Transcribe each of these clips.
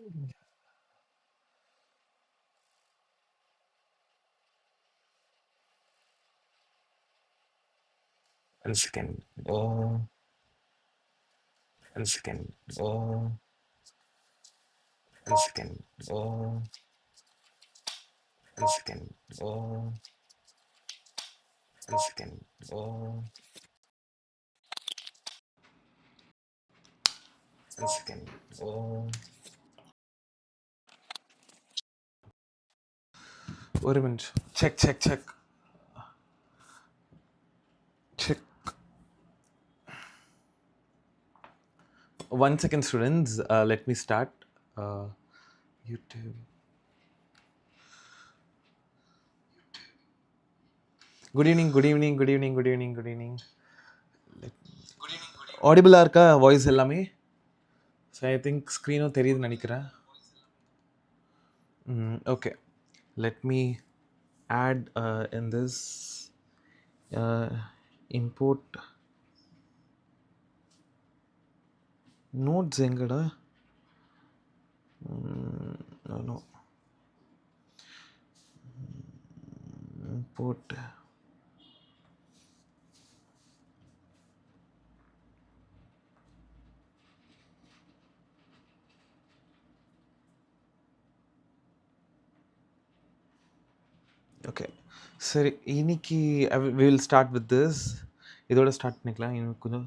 One second. One second. One second. One second. One second. One second. Wait a minute. Check, check, check. Check. 1 second, students. Let me start. YouTube. Good evening, good evening, good evening, good evening, good evening. Audible இருக்கா voice எல்லாமே? So I think screen தெரியுதுன்னு நினைக்கிறேன். Okay. Let me add in this import nodes எங்கடா? No. Import. Okay. சரி இன்னைக்கு we will start with this. இதோட start பண்ணிக்கலாம். இன்னும் கொஞ்சம்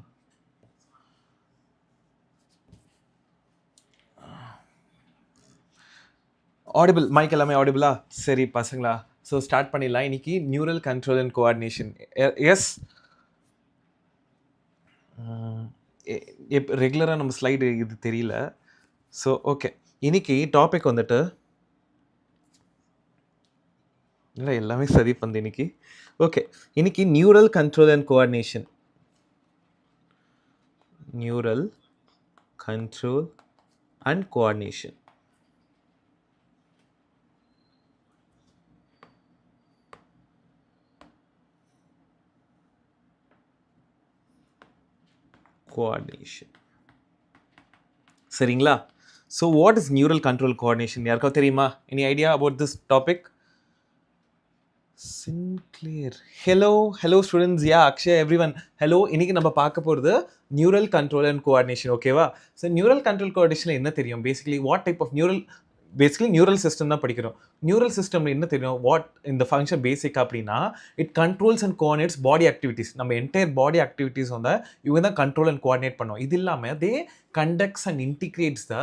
ஆடிபிள் மைக் எல்லாமே ஆடிபிளா? சரி பசங்களா, ஸோ ஸ்டார்ட் பண்ணிடலாம். இன்னைக்கு neural control and coordination. Yes, ரெகுலராக நம்ம ஸ்லைடு இது தெரியல. ஸோ ஓகே, இன்னைக்கு டாபிக் வந்துட்டு இல்லை எல்லாமே சரி பண்ணு இன்னைக்கு. ஓகே, இன்னைக்கு neural control and coordination. Neural control and coordination. Coordination சரிங்களா? So what is neural control coordination? யாருக்காவது தெரியுமா? Any idea about this topic? Sinclair. Hello students. Yeah, Akshay, everyone. Hello. இன்னைக்கு நம்ம பார்க்க போகிறது நியூரல் கண்ட்ரோல் அண்ட் கோஆர்டினேஷன். ஓகேவா? So neural control கோஆர்டினேஷனில் என்ன தெரியும்? Basically what type of neural system தான் படிக்கிறோம். நியூரல் சிஸ்டம்ல என்ன தெரியும்? வாட் இந்த ஃபங்க்ஷன் பேசிக் அப்படின்னா it controls and coordinates body activities. நம்ம என்டையர் பாடி ஆக்டிவிட்டீஸ் வந்து இவங்க தான் கண்ட்ரோல் அண்ட் கோஆர்டினேட் பண்ணுவோம். இது இல்லாமல் தே conducts and integrates the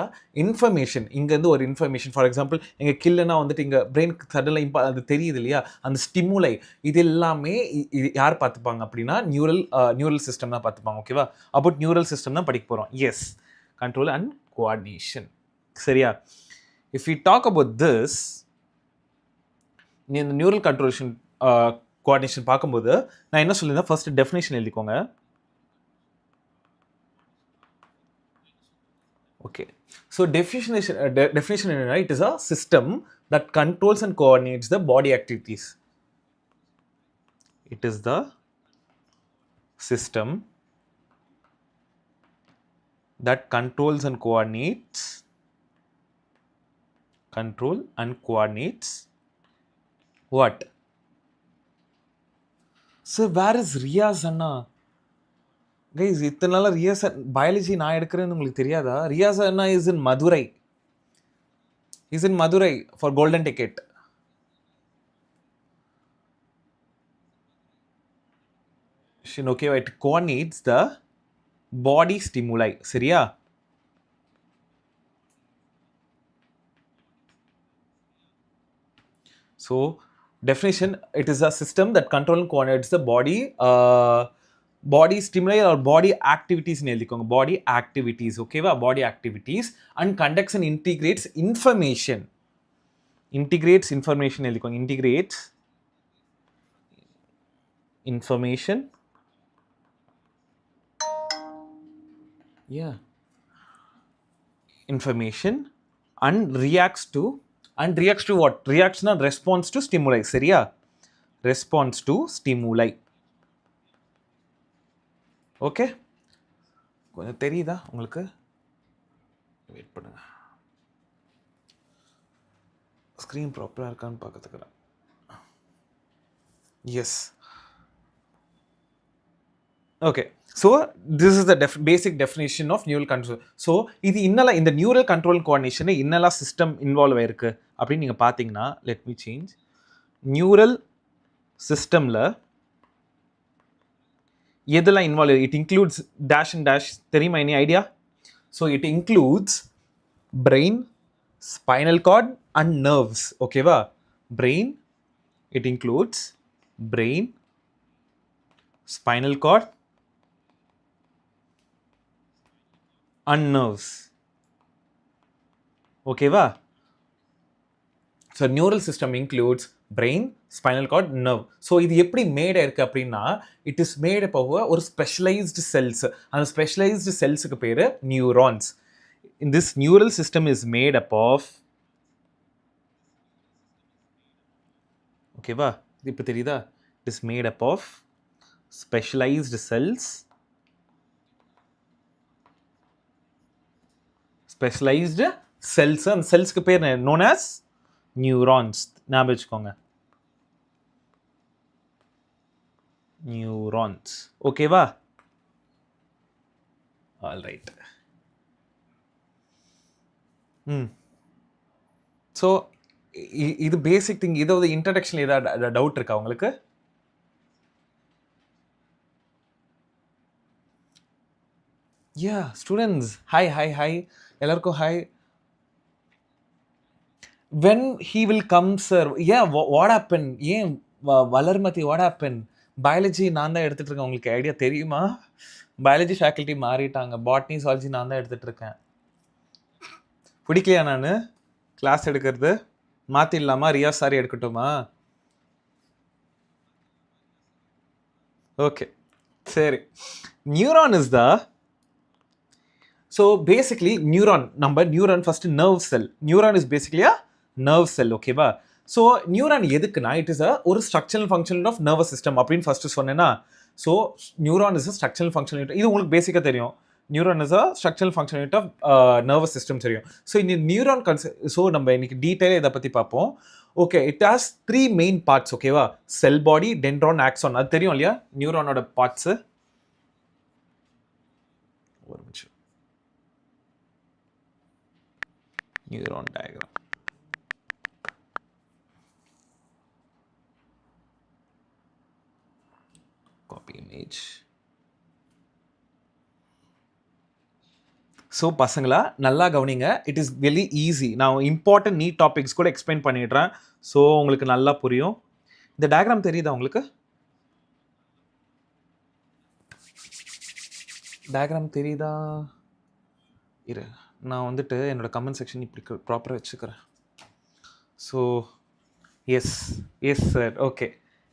information. இங்கேருந்து ஒரு இன்ஃபர்மேஷன், ஃபார் எக்ஸாம்பிள் எங்கள் கில்லுனா வந்துட்டு இங்கே பிரெயினுக்கு சடனாக அது தெரியுது இல்லையா, அந்த ஸ்டிமுலை, இது எல்லாமே யார் பார்த்துப்பாங்க அப்படின்னா நியூரல் சிஸ்டம் தான் பார்த்துப்பாங்க. ஓகேவா? அபவுட் நியூரல் சிஸ்டம் தான் படிக்க போகிறோம். Yes, control and coordination. சரியா? If we talk about this, நீ இந்த நியூரல் கண்ட்ரோலேஷன் கோஆர்டினேஷன் பார்க்கும்போது நான் என்ன சொல்லியிருந்தேன், ஃபர்ஸ்ட் டெஃபினேஷன் எழுதிக்கோங்க. ஓகே, ஸோ டெஃபினேஷன் என்னன்னா, it is a system that controls and coordinates the body activities. It is the system that controls and coordinates what? So where is Riyaz Anna? Guys, இத்தனை நாளா Riyaz biology நான் எடுக்கிறேன்னு உங்களுக்கு தெரியாதா? ரியாஸ் அண்ணா is in Madurai. Is in Madurai for golden ticket. Okay, it coordinates the body stimuli. சரியா? So definition, it is a system that controls and coordinates the body stimuli or body activities னு எழுதிக்கோங்க. body activities, ஓகேவா? body activities and conducts and integrates information. எழுதிக்கோங்க. integrates information. Yeah, information and reacts to what? Reacts na response to stimuli. சரியா? response to stimuli. Okay, கொஞ்சம் தெரியுதா உங்களுக்கு? Wait பண்ணுங்க. Screen ப்ராப்பராக இருக்கான்னு பார்க்கறதுக்குறேன். Yes, okay. So this is the basic definition of neural control. So இது இன்னெல்லாம் இந்த நியூரல் கண்ட்ரோல் கோஆர்டினேஷன் இன்னெல்லாம் சிஸ்டம் இன்வால்வ் ஆயிருக்கு அப்படின்னு நீங்கள் பார்த்தீங்கன்னா, லெட் மீ சேஞ்ச். நியூரல் சிஸ்டமில் எதெல்லாம் involve, it includes dash and dash, தெரியுமா? Any idea? So it includes brain, spinal cord and nerves. ஓகேவா? Brain, it includes brain, spinal cord and nerves. Okay va? So neural system includes brain, spinal cord, nerve. So இது எப்படி mat ஆயிருக்கு அப்படின்னா, it is made up of ஒரு specialized cells. அந்த specialized cellsக்கு பேரு neurons. In this neural system is made up of, okay va? இப்போ தெரியுதா? It is made up of specialized cells, specialized cells, and cells க்கு பேர் known as neurons. ஞாபகம் வச்சுக்கோங்க, neurons. ஓகேவா? All right. ஸோ இது பேசிக் திங். இதோட introduction ஏதாவது டவுட் இருக்கா உங்களுக்கு? Yeah, students, hi, எல்லாருக்கும் hi. When he will come, sir? Yeah, what happened? ஏன் வளர்மதி, what happened? பயாலஜி நான் தான் எடுத்துட்டு இருக்கேன். உங்களுக்கு ஐடியா தெரியுமா? பயாலஜி ஃபேக்கல்ட்டி மாறிட்டாங்க. பாட்னி, சுவாலஜி நான் தான் எடுத்துட்டு இருக்கேன். பிடிக்கலையா நான் கிளாஸ் எடுக்கிறது? மாற்றிடலாமா? ரியாஸ் சாரி எடுக்கட்டுமா? ஓகே, சரி. Neuron is the, so basically neuron first nerve cell. Neuron is basically a nerve cell. Okay ba? So neuron எதுக்குனா, it is a ஒரு structural function of nervous system அப்படின்னு ஃபர்ஸ்ட் சொன்னேன்னா. So neuron is a structural function unit. இது உங்களுக்கு பேசிக்கா தெரியும். Neuron is a structural function unit of nervous system தெரியும். So இந்த neuron so நம்ம இன்னைக்கு டீடைலா இத பத்தி பார்ப்போம். Okay, it has 3 main parts. ஓகேவா? செல் பாடி, டென்ட்ரான், ஆக்சான். அது தெரியும் இல்லையா நியூரானோட பார்ட்ஸ்? ஒரு நிமிஷம், neuron diagram. Copy image. So பசங்களா நல்லா கவனிங்க. It is very easy. நான் இம்பார்ட்டன்ட் நீட் டாபிக்ஸ் கூட எக்ஸ்பிளைன் பண்ணிடுறேன். ஸோ உங்களுக்கு நல்லா புரியும். இந்த டயக்ராம் தெரியுதா உங்களுக்கு? டயக்ராம் தெரியுதா? இரு, நான் வந்துட்டு என்னோட கமெண்ட் செக்ஷன் இப்படி ப்ராப்பராக வச்சுக்கிறேன். So yes sir, okay,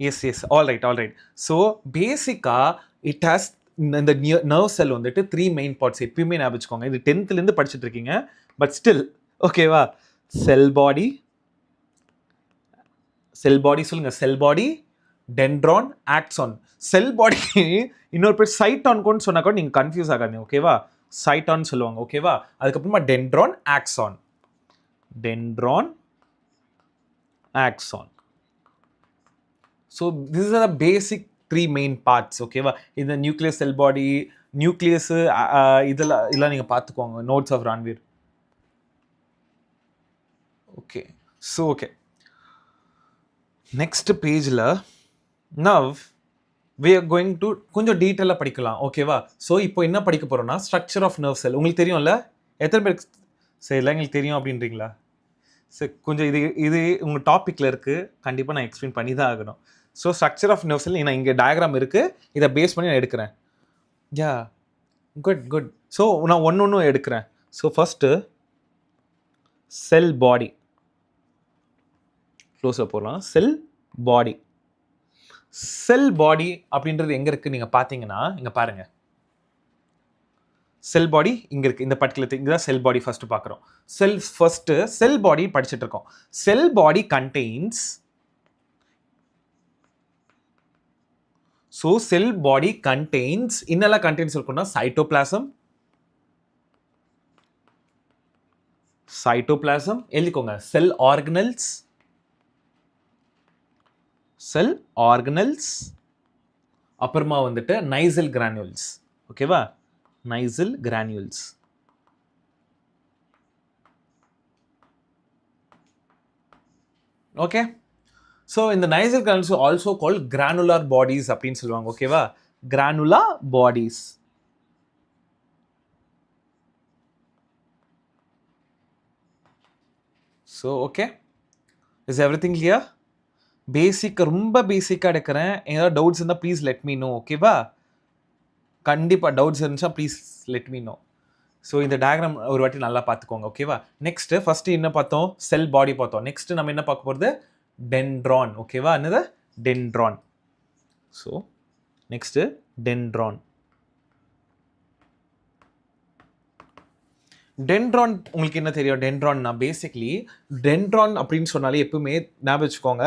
yes, all right. So பேசிக்காக இட் ஹாஸ் இந்த நர்வ் செல் வந்துட்டு 3 மெயின் பார்ட்ஸ். எப்பயுமே ஞாபகம் வச்சுக்கோங்க. இது 10th படிச்சுட்டு இருக்கீங்க, பட் ஸ்டில் ஓகேவா? செல் பாடி சொல்லுங்க. செல் பாடி, டென்ட்ரான், ஆக்சான். செல் பாடி இன்னொரு பேர் சைட்டான் கூட சொன்னா கூட நீங்கள் கன்ஃபியூஸ் ஆகாதீங்க. ஓகேவா? சைட்டான் சொல்லுவாங்க. ஓகேவா? அதுக்கப்புறமா dendron, axon. So these are the basic 3 main parts. ஓகேவா? இந்த நியூக்ளியஸ், செல் பாடி, நியூக்ளியஸ், இதெல்லாம் நீங்கள் பார்த்துக்கோங்க. Notes of Ranveer. Okay, so okay, next பேஜில் now we are going to கொஞ்சம் டீட்டெயிலாக படிக்கலாம். ஓகேவா? ஸோ இப்போ என்ன படிக்க போகிறோம்னா, ஸ்ட்ரக்சர் ஆஃப் நர்வ் செல். உங்களுக்கு தெரியும்ல? எத்தனை பேருக்கு சரி இல்லை எங்களுக்கு தெரியும் அப்படின்றீங்களா? சரி, கொஞ்சம் இது உங்கள் டாப்பிக்கில் இருக்குது. கண்டிப்பாக நான் எக்ஸ்பிளைன் பண்ணி தான் ஆகணும். So structure of nerve cell நான் இங்கே டயக்ராம் இருக்குது, இதை பேஸ் பண்ணி நான் எடுக்கிறேன். யா, குட். ஸோ நான் ஒன்று எடுக்கிறேன். ஸோ ஃபஸ்ட்டு செல் பாடி க்ளோஸில் போகலாம். செல் பாடி அப்படின்றது எங்கே இருக்குது நீங்கள் பார்த்தீங்கன்னா, இங்கே பாருங்கள். செல் பாடி இங்கே இருக்குது. இந்த பர்டிகுலர் இங்கே தான் செல் பாடி ஃபஸ்ட்டு பார்க்குறோம். செல் பாடி படிச்சுட்டு இருக்கோம். செல் பாடி கண்டெய்ன்ஸ், ஸோ செல் பாடி கண்டெய்ன்ஸ் இன்னெல்லாம் கண்டெய்ன்ஸ் இருக்குன்னா, சைட்டோபிளாசம், cytoplasm எழுதிக்கோங்க cell organelles அப்புறமா வந்துட்டு nysal granules ஓகேவா nysal granules okay so in the nysal granules also called granular bodies அப்படினு சொல்லுவாங்க ஓகேவா granular bodies so okay is everything clear basic ரொம்ப பேசிக்கா எடுக்கிறேன் ஏதாவது டவுட்ஸ் இருந்தால் ப்ளீஸ் லெட் மீ நோ ஓகேவா கண்டிப்பாக டவுட்ஸ் இருந்துச்சா please let me know so இந்த டயக்ராம் ஒரு வாட்டி நல்லா பார்த்துக்கோங்க ஓகேவா நெக்ஸ்ட்டு ஃபஸ்ட்டு என்ன பார்த்தோம் செல் பாடி பார்த்தோம் நெக்ஸ்ட்டு நம்ம என்ன பார்க்க போகிறது டென்ட்ரான் ஓகேவா என்னது dendron so next dendron dendron உங்களுக்கு என்ன தெரியும் டென்ட்ரான்னா பேசிக்லி டென்ட்ரான் அப்படின்னு சொன்னாலே எப்பவுமே ஞாபகம் வச்சுக்கோங்க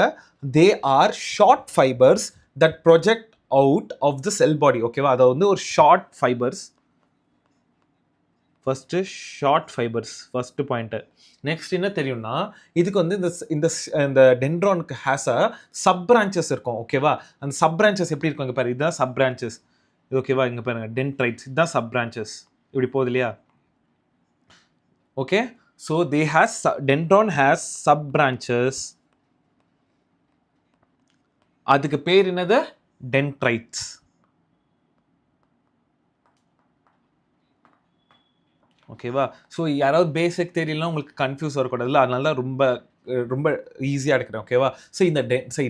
they are short fibres that project out of the cell body ஓகேவா அதை வந்து ஒரு short fibres first short fibres first point next என்ன தெரியும்னா இதுக்கு வந்து இந்த டென்ட்ரானுக்கு ஹேஸ் அ சப் பிரான்ச்சஸ் இருக்கும் ஓகேவா அந்த சப் பிரான்ச்சஸ் எப்படி இருக்கும் இங்கே பாருங்க இதுதான் சப் பிரான்ச்சஸ் இது ஓகேவா இங்கே பாருங்க டென்ட்ரைட்ஸ் இதுதான் சப் பிரான்ச்சஸ் இப்படி போகுது இல்லையா okay so dendron has sub branches அதுக்கு பேர் என்னது dendrites ஓகேவா ஸோ யாராவது பேசிக் தெரியலாம் உங்களுக்கு கன்ஃபியூஸ் வரக்கூடாதுல்ல அதனால தான் ரொம்ப ஈஸியாக எடுக்கிறேன் ஓகேவா ஸோ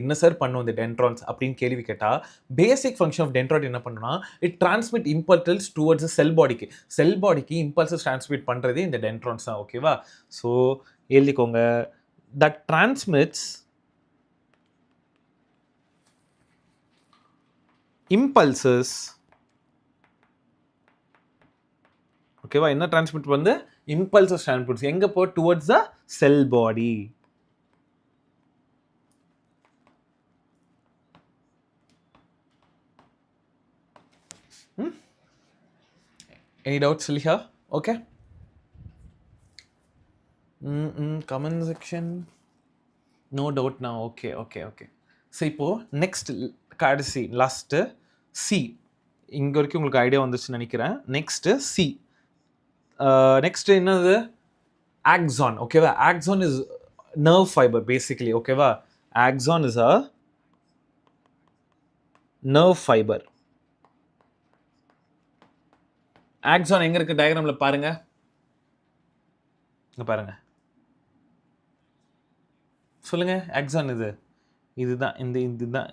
என்ன சார் பண்ணும் இந்த டென்ட்ரான்ஸ் அப்படின்னு கேள்வி கேட்டால் பேசிக் ஃபங்க்ஷன் ஆஃப் டென்ட்ரான் என்ன பண்ணுன்னா இட் டிரான்ஸ்மிட் இம்பல்சஸ் டுவர்ட்ஸ் செல் பாடிக்கு இம்பல்சஸ் டிரான்ஸ்மிட் பண்ணுறதே இந்த டென்ட்ரான்ஸ் தான் ஓகேவா ஸோ எழுதிக்கோங்க தட் டிரான்ஸ்மிட்ஸ் இம்பல்சஸ் ஓகேவா என்ன டிரான்ஸ்மிட் வந்து இம்பல்சஸ் டிரான்ஸ்மிட்ஸ் எங்கே போ towards the cell body any doubts Liha okay comment section no doubt now okay so இப்போ next கடைசி லாஸ்ட் சி இங்க வரைக்கும் உங்களுக்கு ஐடியா வந்துச்சுன்னு நினைக்கிறேன் நெக்ஸ்ட் சி நெக்ஸ்ட் என்னது axon ஓகேவா axon is nerve fiber basically ஓகேவா axon is a nerve fiber axon எங்க இருக்கு டயகிராம்ல பாருங்க இங்க பாருங்க சொல்லுங்க axon இதுதான் இதுதான்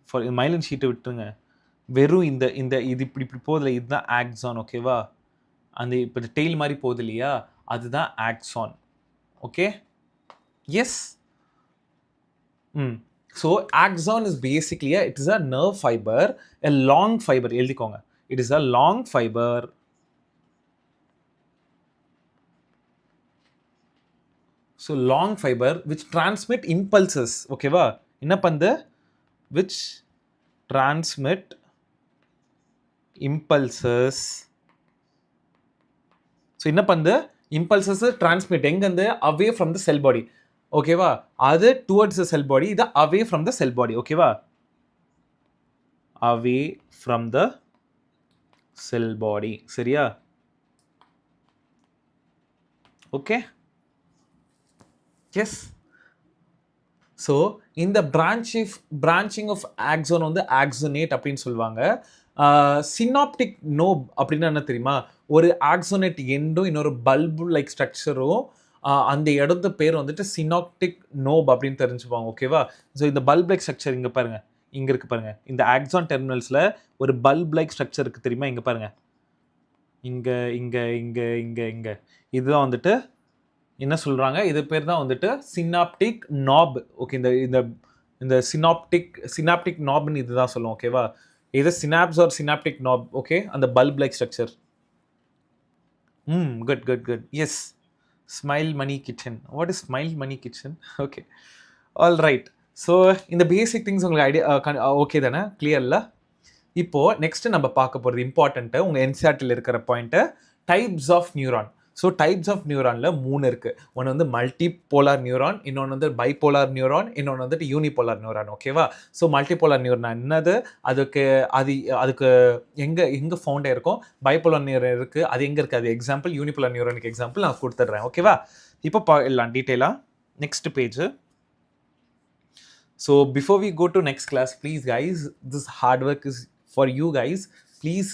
ஃபார் மைலின் ஷீட்டை விட்டுருங்க வெறும் இந்த இது இப்படி போதில்லை இதுதான் axon ஓகேவா அந்த இப்போ டெய்ல் மாதிரி போகுது இல்லையா அதுதான் axon okay yes so axon is basically it is a nerve fiber a long fiber எழுதிக்கோங்க it is a long fiber so long fiber which transmit impulses ஓகேவா என்ன பண்ணுது which transmit impulses so என்ன பண்ணுது impulses transmit எங்கேருந்து away from the cell body ஓகேவா அது towards the cell body இது away from the cell body ஓகேவா away from the cell body சரியா ஓகே எஸ் ஸோ இந்த branching of axon வந்து axonate அப்படின்னு சொல்லுவாங்க சினாப்டிக் நோப் அப்படின்னா என்ன தெரியுமா ஒரு ஆக்சோனேட் எண்டும் இன்னொரு பல்பு லைக் ஸ்ட்ரக்சரும் அந்த இடத்து பேர் வந்துட்டு சினாப்டிக் நோப் அப்படின்னு தெரிஞ்சுப்பாங்க ஓகேவா ஸோ இந்த பல்ப் லைக் ஸ்ட்ரக்சர் இங்கே பாருங்க இங்கே இருக்கு பாருங்க இந்த ஆக்சான் டெர்மினல்ஸில் ஒரு பல்ப் லைக் ஸ்ட்ரக்சர் இருக்குது தெரியுமா இங்கே பாருங்க இங்கே இங்கே இங்கே இங்கே இங்கே இதுதான் வந்துட்டு என்ன சொல்கிறாங்க இது பேர் தான் வந்துட்டு சினாப்டிக் நாப் ஓகே இந்த சினாப்டிக் நாப்னு இதுதான் சொல்லுவோம் ஓகேவா இது synapse or synaptic knob okay அந்த bulb like structure good yes smile money kitchen what is smile money kitchen okay all right so இந்த பேசிக் திங்ஸ் உங்களுக்கு ஐடியா ஓகே தானே கிளியர்ல இப்போது நெக்ஸ்ட்டு நம்ம பார்க்க போகிறது இம்பார்ட்டண்ட்டு உங்கள் என்சிஆர்டியில் இருக்கிற point types of neuron so types of நியூரானில் 3 இருக்குது. ஒன்று வந்து மல்டிபோலார் நியூரான், இன்னொன்று வந்து பைபோலார் நியூரான், இன்னொன்று வந்துட்டு யூனிபோலார் நியூரான். ஓகேவா? ஸோ மல்டிபோலார் நியூரான் என்னது, அதுக்கு எங்கே ஃபவுண்ட் ஆயிருக்கும், பைபோலார் நியூரான் இருக்குது, அது எங்கே இருக்குது, அது எக்ஸாம்பிள். யூனிபோலார் நியூரானுக்கு எக்ஸாம்பிள் நான் கொடுத்துட்றேன். ஓகேவா? இப்போ எல்லாம் டீட்டெயிலாக next page. So before we go to next class, please guys, this hard work is for you guys. Please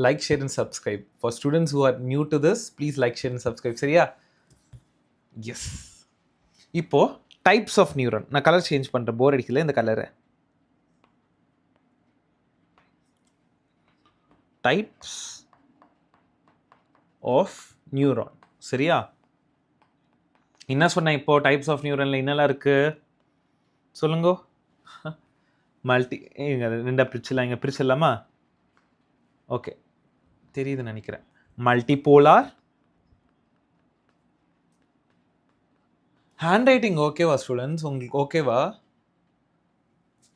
like, share and subscribe. For students who are new to this, please like, share and subscribe. சரியா? Yes. இப்போ types of neuron. நான் colour change பண்ணுறேன், போர் அடிக்கல இந்த கலரை. Types of neuron. சரியா? என்ன சொன்னேன் இப்போ டைப்ஸ் ஆஃப் நியூரனில் என்னெல்லாம் இருக்குது சொல்லுங்க. மல்டி ரெண்டா பிரிச்சிடலாம், இங்கே பிரிச்சிடலாமா? ஓகே, தெரியுதுன்னு நினைக்கிறேன். மல்டிபோலார் ஹேண்ட் ரைட்டிங் ஓகேவா ஸ்டூடெண்ட்ஸ்? உங்களுக்கு ஓகேவா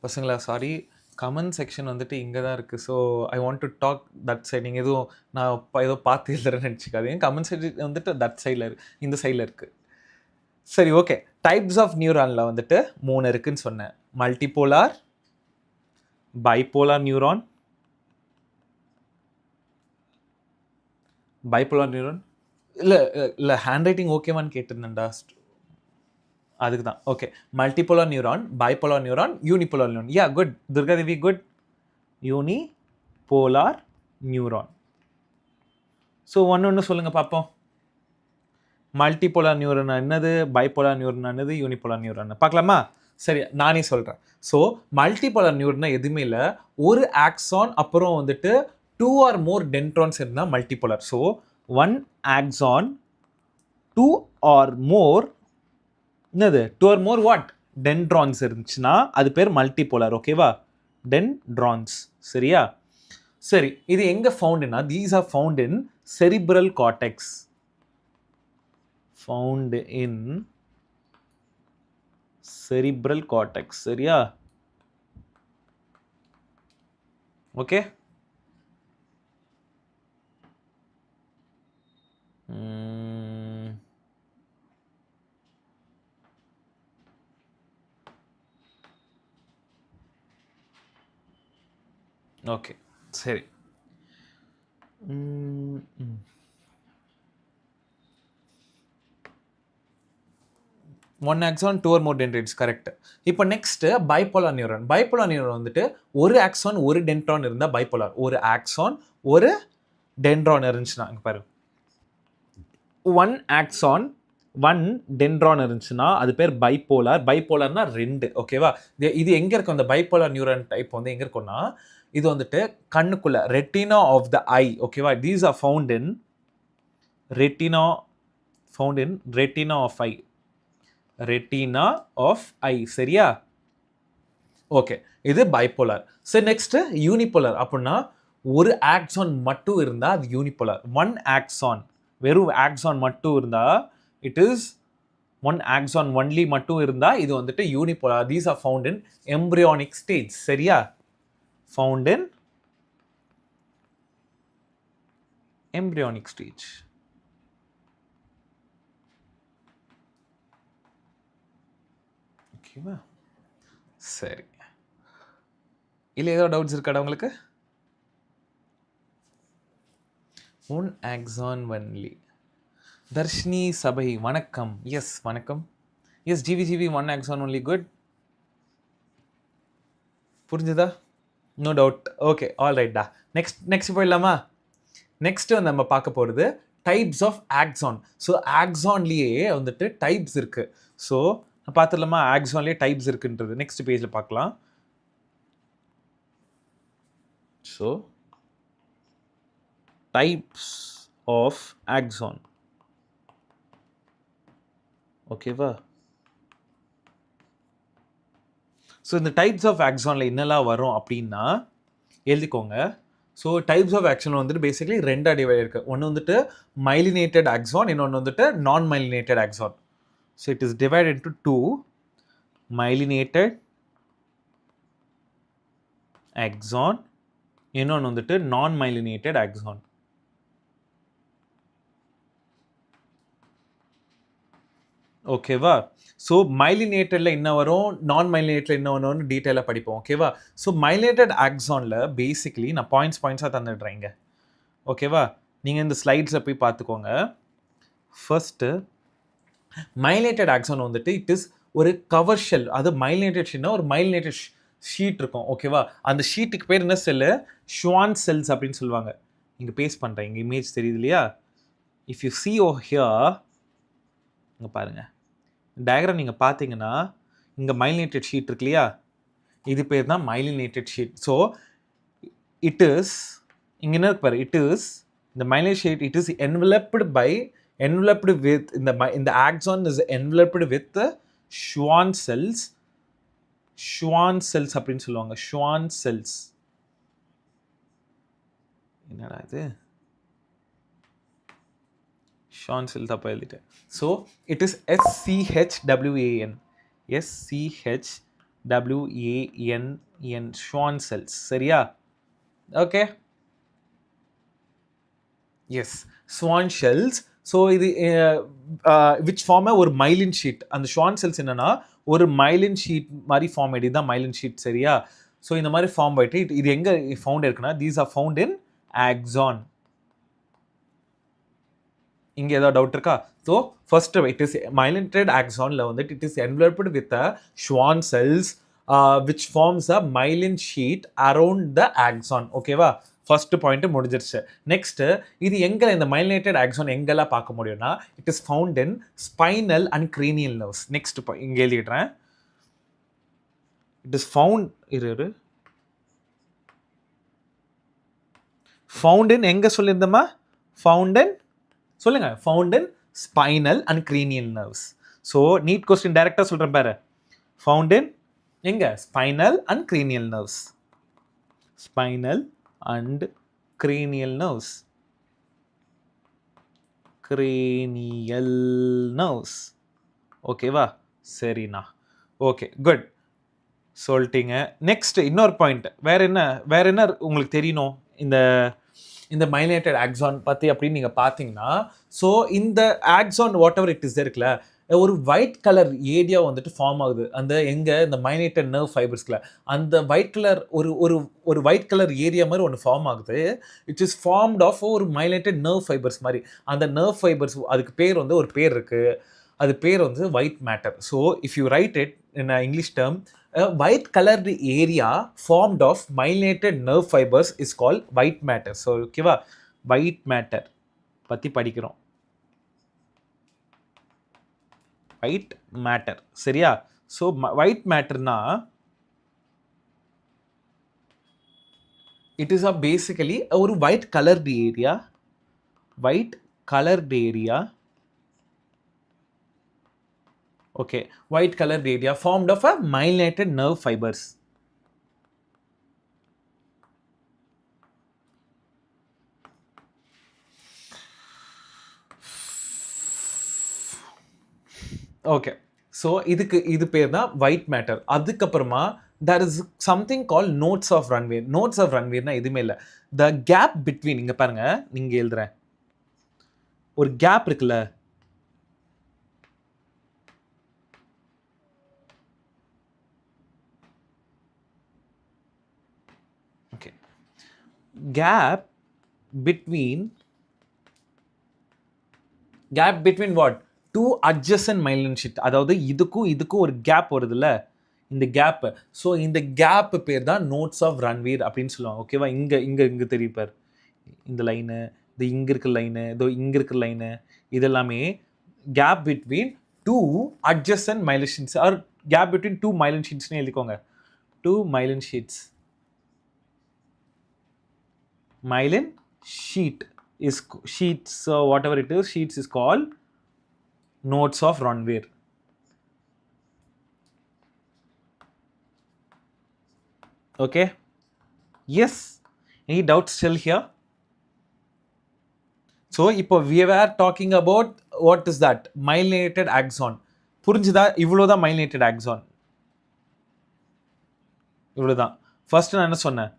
பசங்களா? சாரி, கமெண்ட் செக்ஷன் வந்துட்டு இங்கே தான் இருக்குது. So I want to talk that side. நீங்கள் எதுவும் நான் ஏதோ பார்த்து எழுதுறேன்னு நினச்சிக்காதீங்க. கமெண்ட் சைடு வந்துட்டு தட் சைடில் இந்த சைடில் இருக்குது. சரி, ஓகே. டைப்ஸ் ஆஃப் நியூரானில் வந்துட்டு 3 இருக்குன்னு சொன்னேன். மல்டிபோலார், பைபோலார் நியூரான், இல்லை ஹேண்ட் ரைட்டிங் ஓகேவான்னு கேட்டிருந்தேன்டா, அதுக்கு தான். Okay, multipolar neuron, bipolar neuron, unipolar neuron. Yeah, good Durgadevi, good. Unipolar neuron. So ஒன்று சொல்லுங்கள் பார்ப்போம். மல்டிபோலார் நியூரான் என்னது, பைபோலார் நியூரான் என்னது, யூனிபோலார் நியூரான் பார்க்கலாமா? சரி, நானே சொல்கிறேன். ஸோ மல்டிபோலார் நியூரான் எதுவுமே இல்லை, ஒரு ஆக்சான் அப்புறம் வந்துட்டு 2 or more டென்ட்ரான்ஸ் இருந்தால் multipolar. So 1 axon 2 or more என்னது 2 or more வாட் டென்ட்ரான்ஸ் இருந்துச்சுன்னா அது பேர் மல்டிபோலார். ஓகேவா? டென்ட்ரான்ஸ். சரியா? சரி, இது எங்கே ஃபவுண்டுன்னா, these are found in cerebral cortex. found in cerebral cortex. சரியா? ஓகே. ஓகே, சரி. One axon 2 or more dendrites. Correct. இப்போ next bipolar neuron. Bipolar neuron வந்துட்டு ஒரு ஆக்சான் ஒரு டென்ட்ரான் இருந்தால் பைபோலார். ஒரு ஆக்சான் ஒரு டென்ட்ரான் இருந்துச்சுன்னா, இங்கே பாரு, 1 ஆக்சான் 1 டென்ட்ரான் இருந்துச்சுன்னா அது பேர் பைபோலார். பைபோலார்னா 2. ஓகேவா? இது எங்கே இருக்கும்? அந்த பைபோலார் நியூரான் டைப் வந்து எங்கே இருக்கும்னா, இது வந்துட்டு கண்ணுக்குள்ள ரெட்டினா ஆஃப் த ஐ. ஓகேவா? These are found in retina of eye. Retina of eye. சரியா? ஓகே, இது பைபோலார். சரி, நெக்ஸ்ட் யூனிபோலார். அப்படின்னா ஒரு ஆக்சான் மட்டும் இருந்தால் அது யூனிபோலார். 1 ஆக்சான், வெறும் ஆக்சான் மட்டும் இருந்தால் இட் இஸ் 1 ஆக்சான் ஒன்லி மட்டும் இருந்தால் இது வந்துட்டு unipolar. These are found in embryonic stage. சரியா? Found in embryonic stage. ஓகேவா? சரி, இல்லை ஏதோ டவுட்ஸ் இருக்காடா உங்களுக்கு? 1 ஆக்சான் ஒன்லி. தர்ஷினி சபை வணக்கம். எஸ், வணக்கம். எஸ், ஜிவி 1 ஆக்சான் ஒன்லி. குட். புரிஞ்சுதா? No doubt. ஓகே, ஆல் ரைட்டா. நெக்ஸ்ட் போயிடலாமா? நெக்ஸ்ட் நம்ம பார்க்க போகிறது டைப்ஸ் ஆஃப் ஆக்சான். ஸோ ஆக்சான்லேயே வந்துட்டு டைப்ஸ் இருக்குது. ஸோ பார்த்துடலாமா? ஆக்சான்லேயே டைப்ஸ் இருக்குன்றது நெக்ஸ்ட் பேஜில் பார்க்கலாம். So types of axon. ஓகேவா? ஸோ இந்த டைப்ஸ் ஆஃப் ஆக்சானில் என்னெல்லாம் வரும் அப்படின்னா எழுதிக்கோங்க. ஸோ டைப்ஸ் ஆஃப் ஆக்சான் வந்துட்டு பேசிக்கலி 2 டிவைட் இருக்குது. ஒன்று வந்துட்டு மைலினேட்டட் ஆக்சான், இன்னொன்று வந்துட்டு non myelinated axon. So it is divided into 2, myelinated axon, இன்னொன்று வந்துட்டு நான் மைலினேட்டட் ஆக்சான். ஓகேவா? ஸோ மைலினேட்டட்ல என்ன வரும், நான் மைலினேட்டட்ல என்ன வரும்னு டீட்டெயிலாக படிப்போம். ஓகேவா? ஸோ மைலினேட்டட் ஆக்ஸானில் பேசிக்கலி நான் பாயிண்ட்ஸாக தந்துடுறேங்க. ஓகேவா? நீங்கள் இந்த ஸ்லைட்ஸில் போய் பார்த்துக்கோங்க. ஃபர்ஸ்ட்டு மைலினேட்டட் ஆக்ஸான் வந்துட்டு இட் இஸ் ஒரு கவர் ஷெல். அது மைலினேட்டட் ஷீட்னா ஒரு மைலினேட்டட் ஷீட் இருக்கும். ஓகேவா? அந்த ஷீட்டுக்கு பேர் என்ன செல்லு? ஷுவான் செல்ஸ் அப்படின்னு சொல்லுவாங்க. இங்கே பேஸ்ட் பண்ணுறேன். இங்கே இமேஜ் தெரியுது இல்லையா? If you see oh here, இங்கே பாருங்கள், டயக்ராம் நீங்கள் பார்த்தீங்கன்னா இங்கே மைலினேட்டட் ஷீட் இருக்கு இல்லையா? இது பேர் தான் myelinated sheet. So it is, இங்கே என்ன இருக்கு பாரு, இட் இஸ் இந்த myelinated sheet, it is enveloped with in the axon is enveloped with the Schwann cells அப்படின்னு சொல்லுவாங்க. Schwann cells. என்னடா இது? Schwann cells தப்பா எழுதிட்டேன். So it is SCHWAN Schwann cells. சரியா? Okay. Yes, Schwann cells. So இது which form ஒரு myelin sheath. அந்த ஸ்வான் செல்ஸ் என்னன்னா ஒரு மைலின் ஷீட் மாதிரி ஃபார்ம் ஆகிட்டு தான் மைலின் ஷீட். சரியா? ஸோ இந்த மாதிரி ஃபார்ம் ஆகிட்டு இது எங்கே ஃபவுண்ட் இருக்குன்னா, these are found in axon. இங்கே ஏதாவது டவுட் இருக்கா? So first it is myelinated ஆக்ஸானில் வந்துட்டு it is enveloped with a Schwann cells which forms a myelin sheet around the axon. ஓகேவா? ஃபர்ஸ்ட் பாயிண்ட் முடிஞ்சிருச்சு. நெக்ஸ்ட், இது எங்கே இந்த மைலினேட்டட் ஆக்ஸான் எங்கெல்லாம் பார்க்க முடியும்னா, it is found in spinal and cranial nerves. Next இங்கே எழுதிடுறேன். It is found found in எங்கே சொல்லியிருந்தோமா? ஃபவுண்ட் இன் சொல்லுங்க. Found in spinal and cranial nerves. So NEET question டைரக்டாக சொல்கிறேன் பாரு. ஃபவுண்ட் இன் எங்கே? Spinal and cranial nerves. Spinal and cranial nerves. ஓகேவா? சரிண்ணா. ஓகே, குட் சொல்லிட்டீங்க. நெக்ஸ்ட் இன்னொரு பாயிண்ட், வேற என்ன உங்களுக்கு தெரியணும் இந்த மைலினேட்டட் ஆக்ஸான் பற்றி அப்படின்னு நீங்கள் பார்த்தீங்கன்னா, ஸோ இந்த axon what ever it is இருக்குல்ல, ஒரு ஒயிட் கலர் ஏரியா வந்துட்டு ஃபார்ம் ஆகுது அந்த இந்த மைலினேட்டட் நர்வ் ஃபைபர்ஸ்ல. அந்த ஒயிட் கலர் ஒரு ஒயிட் கலர் ஏரியா மாதிரி ஒன்று ஃபார்ம் ஆகுது. இட் இஸ் ஃபார்ம்ட் ஆஃப் ஒரு மைலினேட்டட் நர்வ் ஃபைபர்ஸ் மாதிரி. அந்த நர்வ் ஃபைபர்ஸ், அதுக்கு பேர் ஒரு பேர் இருக்கு. அது பேர் white matter. So if you write it in English term, white coloured area formed of myelinated nerve fibres is call white matter. So ஓகேவா? ஒயிட் மேட்டர் பற்றி படிக்கிறோம். White matter. சரியா? ஸோ ஒயிட் மேட்டர்னா இட் இஸ் பேசிக்கலி ஒரு white coloured area. Okay, white coloured area formed of a myelinated nerve fibres. Okay, so இது பேர் தான் white matter. அதுக்கப்புறமா there is something called nodes of runway. nodes of runway னா எதுவுமே இல்லை, the gap between, இங்கே பாருங்க, நீங்கள் எழுதுறேன், ஒரு கேப் இருக்குல்ல, okay, gap between what? Two adjacent myelin sheet. அதாவது இதுக்கும் ஒரு கேப் வருதுல்ல, இந்த கேப். ஸோ இந்த கேப் பேர் தான் நோட்ஸ் ஆஃப் ரன்வீர் அப்படின்னு சொல்லுவாங்க. ஓகேவா? இங்கே தெரியும் பார், இந்த லைனு, இது இங்கே இருக்கிற லைனு, இதோ இங்கே இருக்கிற லைனு, இதெல்லாமே gap between two adjacent myelin sheets or gap between two myelin sheetsனு எழுதிக்கோங்க. Two myelin sheets. myelin sheet is sheets, whatever it is, sheets is called nodes of Runway. Okay? Yes? Any doubts still here? So, இப்போ we were talking about what is that? Myelinated axon. புரிஞ்சுதா? இவ்வளோதான் myelinated axon. இவ்வளோதான். First நான் என்ன சொன்னேன்?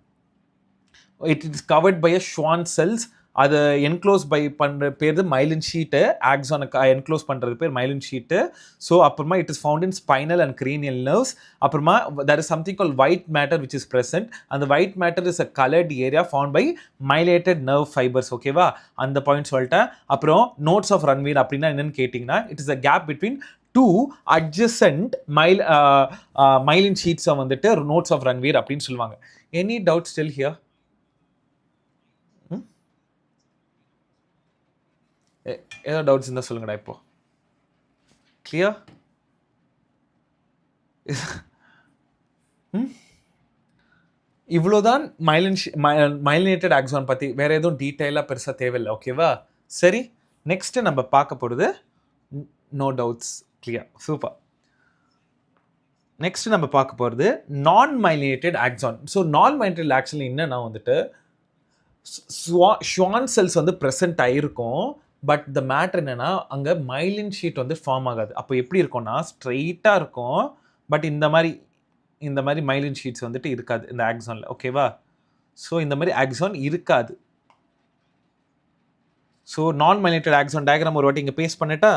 It is covered by a Schwann cells அதை enclose by பண்ணுற பேர் மைலின் ஷீட்டு, ஆக்சானை என்க்ளோஸ் பண்ணுறது பேர் மைலின் ஷீட்டு. ஸோ அப்புறமா it is found in spinal and cranial nerves. அப்புறமா there is something called white matter which is present. And the white matter is a colored area found by myelinated nerve fibers. ஓகேவா, அந்த point சொல்லிட்டேன். அப்புறம் notes of Ranveer அப்படின்னா என்னன்னு கேட்டிங்கன்னா, it is a gap between two adjacent myelin sheets வந்துட்டு nodes of Ranveer அப்படின்னு சொல்லுவாங்க. Any doubt still here? ஏதோ டவுட்ஸ் இருந்தால் சொல்லுங்கடா இப்போ. கிளியர்? இவ்வளோதான் மைலினேட்டட் ஆக்சான் பற்றி. வேற எதுவும் டீட்டெயிலாக பெருசாக தேவையில்லை. ஓகேவா, சரி. நெக்ஸ்ட் நம்ம பார்க்க போகிறது no doubts. Clear, super. Next நம்ம பார்க்க போகிறது non myelinated axon. So non myelinated axon என்னன்னா வந்துட்டு ஷுவான் செல்ஸ் வந்து ப்ரெசென்ட் ஆகிருக்கும். பட் த மேட்ரு என்னென்னா அங்கே மைலின் ஷீட் வந்து ஃபார்ம் ஆகாது. அப்போ எப்படி இருக்கும்னா ஸ்ட்ரெயிட்டாக இருக்கும். பட் இந்த மாதிரி மைலின் ஷீட்ஸ் வந்துட்டு இருக்காது இந்த ஆக்சானில். ஓகேவா, ஸோ இந்த மாதிரி ஆக்சான் இருக்காது. So non myelinated axon diagram ஒரு வாட்டி இங்கே பேஸ்ட் பண்ணிட்டா.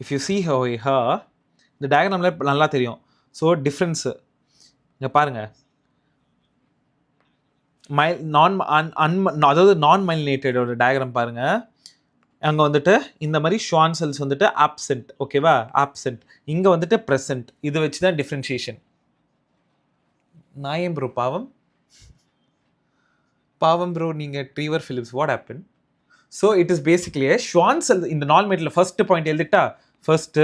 If you see how here இந்த டயக்ராமில் நல்லா தெரியும். ஸோ டிஃப்ரென்ஸு இங்கே பாருங்கள். அதாவது நான் மைலினேட்டடோட டயக்ராம் பாருங்கள். அங்கே வந்துட்டு இந்த மாதிரி ஷுவான் செல்ஸ் வந்துட்டு ஆப்சென்ட். ஓகேவா, ஆப்சென்ட். இங்கே வந்துட்டு ப்ரெசென்ட். இதை வச்சு தான் டிஃப்ரென்ஷியேஷன். நான் ஏன் ப்ரோ பாவம் ப்ரோ, நீங்கள் Trevor Phillips, what happen? So it is basically Schwann cell. இந்த நான் மைலினேட்டட் ஃபர்ஸ்ட் பாயிண்ட் எழுதிட்டா. First